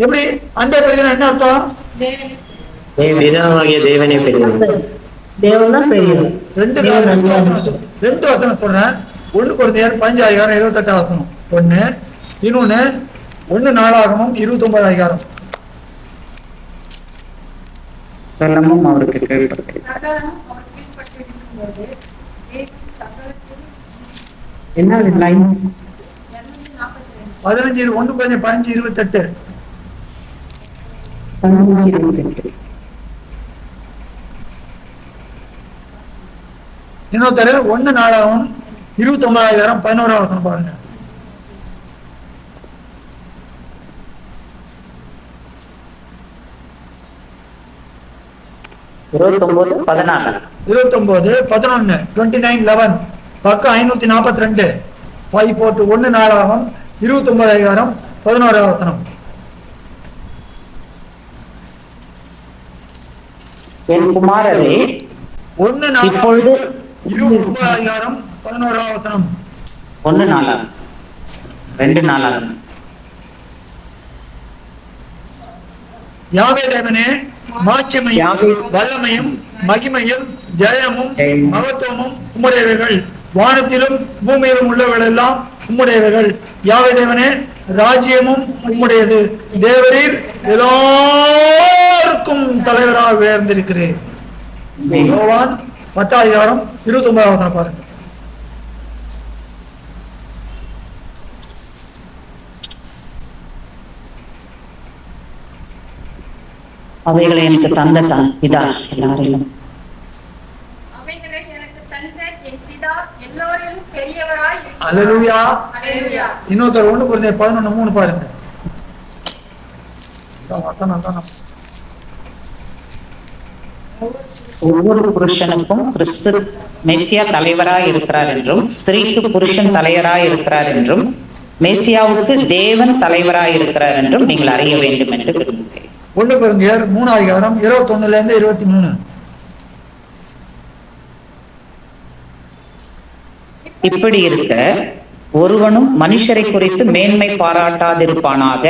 எப்படி அன்பே பெரியது? என்ன அர்த்தம்? பிதாவாகிய தேவனே பெரியது. தேவன் தான் பெரியது. 2 வசனம் சொல்றேன். 1 கொரிந்தியர் 15:28 ஒண்ணு. இன்னொன்னு 1 நாளாகமும் 29 சகலமும் அவருக்கு கீழ்ப்பட்டு. என்ன லைன்? 15 1 கொஞ்சம் 15:28. இன்னொருத்தர் 1 நாளாகவும் 29 11 பாருங்க. இருபத்தொன்பது 11 29:11 பக்கம் 542. 5:4 1 நாளாகவும் 29 11 என் குமாரரே, 1 நாளாகவும் இப்பொழுது 29 11 1 நாளாக 2 நாளாக யாவே தேவனே, மாட்சிமையும் வல்லமையும் மகிமையும் ஜெயமும் மகத்துவமும் உம்முடையவைகள். வானத்திலும் பூமியிலும் உள்ளவர்கள் எல்லாம் உம்முடையவைகள். யாவே தேவனே, ராஜ்யமும் உம்முடையது. தேவரீர் எல்லாருக்கும் தலைவராக உயர்ந்திருக்கிறேன். யோவான் 10:29 பாருங்க. அவைகளை எனக்கு தந்த பிதா எல்லாரையும் அவைகளை எனக்கு தந்த என் பிதா எல்லோரிலும் பெரியவராய் இருக்கிறார். அல்லேலூயா. அல்லேலூயா. இன்னொருத்தர் 1 Corinthians 11:3 பாருங்க. அதான் ஒவ்வொரு புருஷனுக்கும் கிறிஸ்து மெசியா தலைவராய் இருக்கிறார் என்றும், ஸ்திரீக்கு புருஷன் தலைவராய் இருக்கிறார் என்றும், மெசியாவுக்கு தேவன் தலைவராய் இருக்கிறார் என்றும் நீங்கள் அறிய வேண்டும் என்று விரும்புகிறேன். 1 Corinthians 3:21-23. இப்படி இருக்க ஒருவனும் மனுஷரை குறித்து மேன்மை பாராட்டாதிருப்பானாக.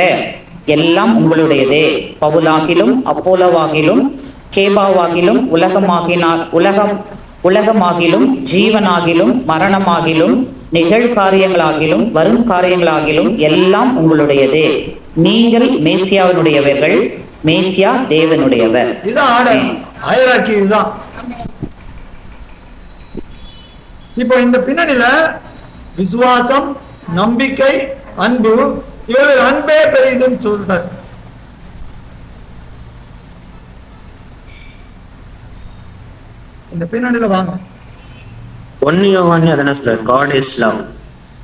எல்லாம் உங்களுடையதே. பவுலாகிலும் அப்போலோவாகிலும் கேபாவாகிலும் உலகமாகிலும் ஜீவனாகிலும் மரணமாகிலும் நிகழ்காரியங்களாகிலும் வரும் காரியங்களாகிலும் எல்லாம் உங்களுடையதே. நீங்கள் மேசியாவினுடையவர்கள், மேசியா தேவனுடையவர். இதுதான் ஹைரார்க்கி. இதுதான் இப்போ இந்த பின்னணியில விசுவாசம், நம்பிக்கை, அன்பு, இவர்கள் அன்பே பெரியதுன்னு சொல்றார். இந்த பின்னணியில வாங்க. 1 John அதன சொல்றார், God is love.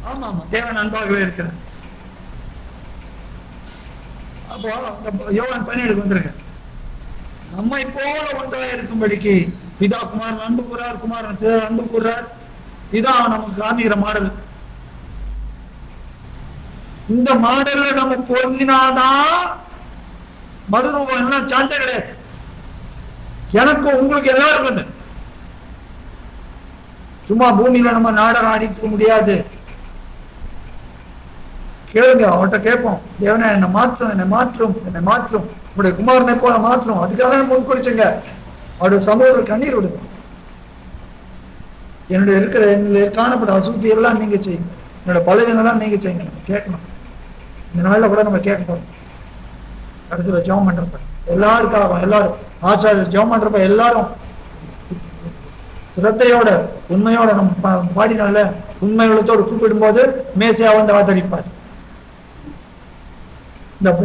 ஆமா ஆமா, தேவன் அன்பாகவே இருக்கிறார். அப்போ இந்த யோவான் 17 வந்துருங்க. நம்மை போல ஒன்றாக இருக்கும்படிக்கு பிதா குமாரன் அன்பு கூறார், குமாரன் பிதா அன்பு கூறார். இதான் நமக்கு காமிக்கிற மாடல். இந்த மாடல்ல நம்ம பொருந்தினாதான் மறுரூபம் எல்லாம் சான்ஸே கிடையாது. எனக்கு உங்களுக்கு எல்லாருக்கும் அது. சும்மா பூமியில நம்ம நாடகம் ஆடிக்க முடியாது. கேளுங்க, அவன்கிட்ட கேட்போம், தேவனே என்னை மாற்றும், என்னை மாற்றும், என்னை மாற்றும், உங்களுடைய குமாரனை போல மாற்றும். அதுக்காக தான் முன்குறிச்சுங்க. அவருடைய சமூகத்தில் கண்ணீர் விடுங்க. என்னுடைய காணப்பட்ட அசூசி எல்லாம் நீங்க செய்யுங்க, என்னோட பலவீனெல்லாம் நீங்க செய்யுங்க. நம்ம கேட்கணும். இந்த நாளில் கூட நம்ம கேட்க போறோம். அடுத்த ஜெபம் பண்றப்ப எல்லாருக்காக, எல்லாரும் ஆச்சாரியர் ஜெபம் பண்றப்ப எல்லாரும் சிரத்தையோட உண்மையோட நம்ம பாடினால உண்மை உள்ளத்தோடு கூப்பிடும் போது மேசியா வந்து ஆதரிப்பார்.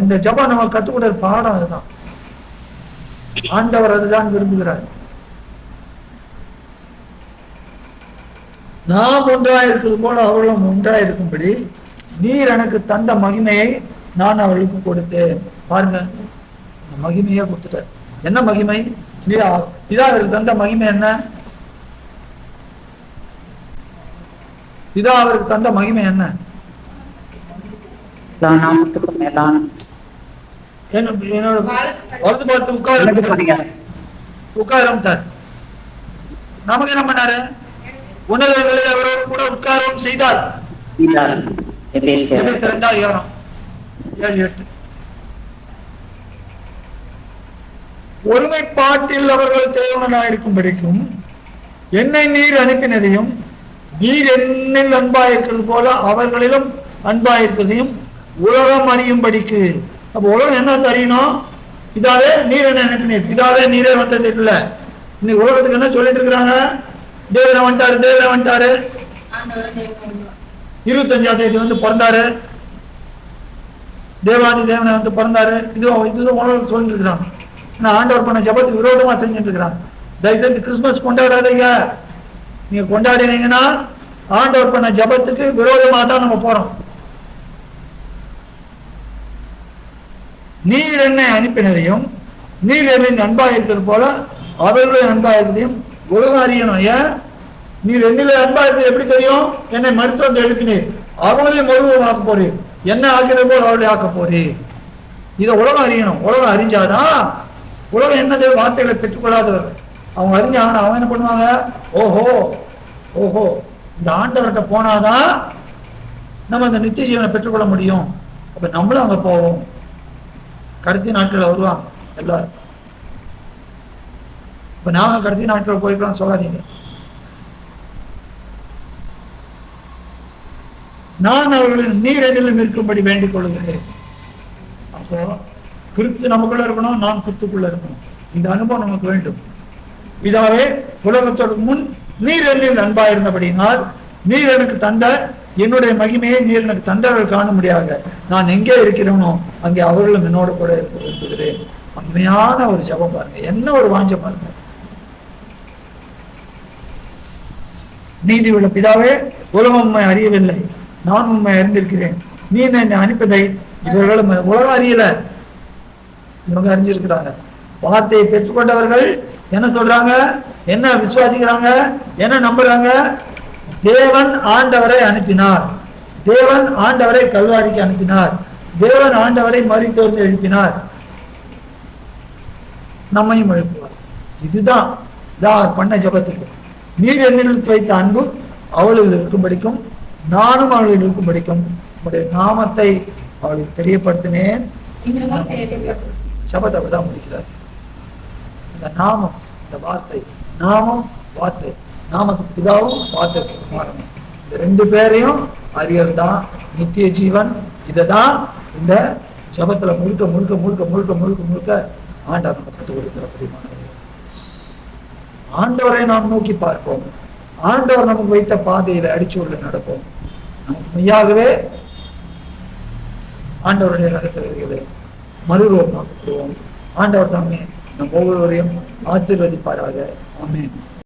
இந்த ஜெபம் நம்ம கத்துக்கூட பாடம் அதுதான். ஆண்டவர் அதுதான் விரும்புகிறார். நாம் ஒன்றாய் இருக்கிறது போல அவர்களும் ஒன்றாய் இருக்கும்படி நீர் எனக்கு தந்த மகிமையை நான் அவர்களுக்கு கொடுத்தேன். பாருங்க, இந்த மகிமையை கொடுத்துட்டார். என்ன மகிமை? பிதா அவருக்கு தந்த மகிமை என்ன? பிதா அவருக்கு தந்த மகிமை என்ன? என்னோட வலது பார்த்து உட்காரம். நமக்கு என்ன பண்ணாரு? உன்னதங்களில் அவரோடு கூட உட்காரவும் செய்தார். 22:7. ஒருமைப்பாட்டில் அவர்கள் தேவனாயிருக்கும்படிக்கும் என்னை நீர் அனுப்பினதையும் நீர் என்னில் அன்பாயிருக்கிறது போல அவர்களிலும் அன்பாயிருக்கிறதையும் உலகம் அறியும்படிக்கு. அப்ப உலகம் என்ன தெரியணும்? இதாவே நீர் என்ன அனுப்பினீர், இதாவே நீரே வந்தது இல்லை. இன்னைக்கு உலகத்துக்கு என்ன சொல்லிட்டு இருக்கிறாங்க? தேவனை வந்துட்டாரு, தேவனை வந்துட்டாரு. 25ஆம் தேதி வந்து பிறந்தாரு, தேவாதி தேவனை வந்து பிறந்தாரு. இதுதான் உலகம் சொல்லிட்டு இருக்கிறாங்க. நான் ஆண்டவர் பண்ண ஜபத்துக்கு விரோதமா செஞ்சுட்டு இருக்கிறாங்க. தயவுசெய்து கிறிஸ்துமஸ் கொண்டாடாதீங்க. நீங்க கொண்டாடினீங்கன்னா ஆண்டவர் பண்ண ஜபத்துக்கு விரோதமா தான் நம்ம போறோம். நீர் என்னை அனுப்பினதையும் நீர் என்னை அன்பா இருக்கிறது போல அவர்களுடைய அன்பா இருக்கிறதையும் உலகம் அறியணும். ஏன்? நீர் என்னில அன்பா இருக்கிறது எப்படி தெரியும்? என்னை மருத்துவம் எழுப்பினீர், அவங்களையும் முழுவதும் போறீர், என்ன ஆக்கினது போல அவர்களை ஆக்க போறீர். இதை உலகம் அறியணும். உலகம் அறிஞ்சாதான், உலகம் என்னது வார்த்தைகளை பெற்றுக்கொள்ளாதவர். அவங்க அறிஞ்சாங்கன்னா அவன் என்ன பண்ணுவாங்க? ஓஹோ ஓஹோ, இந்த ஆண்டவர்கிட்ட போனாதான் நம்ம அந்த நித்திய ஜீவனை பெற்றுக்கொள்ள முடியும். அப்ப நம்மளும் அங்க போவோம். கடைசி நாட்கள் வருவாங்க எல்லாரும். இப்ப நாங்க கடைசி நாட்கள் போய்க்கலாம் சொல்லாதீங்க. நான் அவர்களின் நீர் என்னிலும் இருக்கும்படி வேண்டிக் கொள்கிறேன். அப்போ கிறிஸ்து நமக்குள்ள இருக்கணும், நாம் கிறிஸ்துக்குள்ள இருக்கணும். இந்த அனுபவம் நமக்கு வேண்டும். பிதாவே, உலகத்தோடு முன் நீர் என்னில் அன்பா இருந்தபடினால் நீர் எனக்கு தந்த என்னுடைய மகிமையை நீர் எனக்கு தந்தவர்கள் காண முடியாது. நான் எங்கே இருக்கிறேனோ அங்கே அவர்களும் என்னோடு கூட இருக்க விரும்புகிறேன். மகிமையான ஒரு ஜெபம் பாருங்க, என்ன ஒரு வாஞ்சை பாருங்க. நீதி உள்ள பிதாவே, உலகம் உண்மை அறியவில்லை, நான் உண்மை அறிந்திருக்கிறேன். நீ என்னை அனுப்பதை இவர்களும் உலகம் அறியல, இவங்க அறிஞ்சிருக்கிறாங்க. வார்த்தையை பெற்றுக்கொண்டவர்கள் என்ன சொல்றாங்க, என்ன விசுவாசிக்கிறாங்க, என்ன நம்புறாங்க? தேவன் ஆண்டவரை அனுப்பினார், தேவன் ஆண்டவரை கல்வாரிக்கு அனுப்பினார், தேவன் ஆண்டவரை மரித்தோர்ந்து எழுப்பினார், நம்மையும் எழுப்புவார். இதுதான் பண்ண ஜபத்துக்கு. நீர் என்னில் வைத்த அன்பு அவளில் இருக்கும்படிக்கும் நானும் அவளில் இருக்கும்படிக்கும் உங்களுடைய நாமத்தை அவளுக்கு தெரியப்படுத்தினேன். சபத்தை அப்படிதான் முடிக்கிறார். இந்த நாமம், இந்த வார்த்தை, நாமம் வார்த்தை, நாமத்துக்கு பிதாவும் வார்த்தைக்கு குமாரனும், இந்த ரெண்டு பேரையும் அறியல் தான் நித்திய ஜீவன். இததான் இந்த ஜபத்துல முழுக்க முழுக்க முழுக்க முழுக்க முழுக்க முழுக்க ஆண்டவர் நம்ம கற்றுக் கொடுக்கிற பிரியமானவர்களே. ஆண்டவரை நாம் நோக்கி பார்ப்போம், ஆண்டவர் நமக்கு வைத்த பாதையில அடிச்சு உள்ள நடப்போம். நமக்கு மெய்யாகவே ஆண்டவருடைய ரகசியங்களை மறுரூபமாக்குவோம். ஆண்டவர் தாமே நம் ஒவ்வொருவரையும் ஆசீர்வதிப்பாராக. ஆமென்.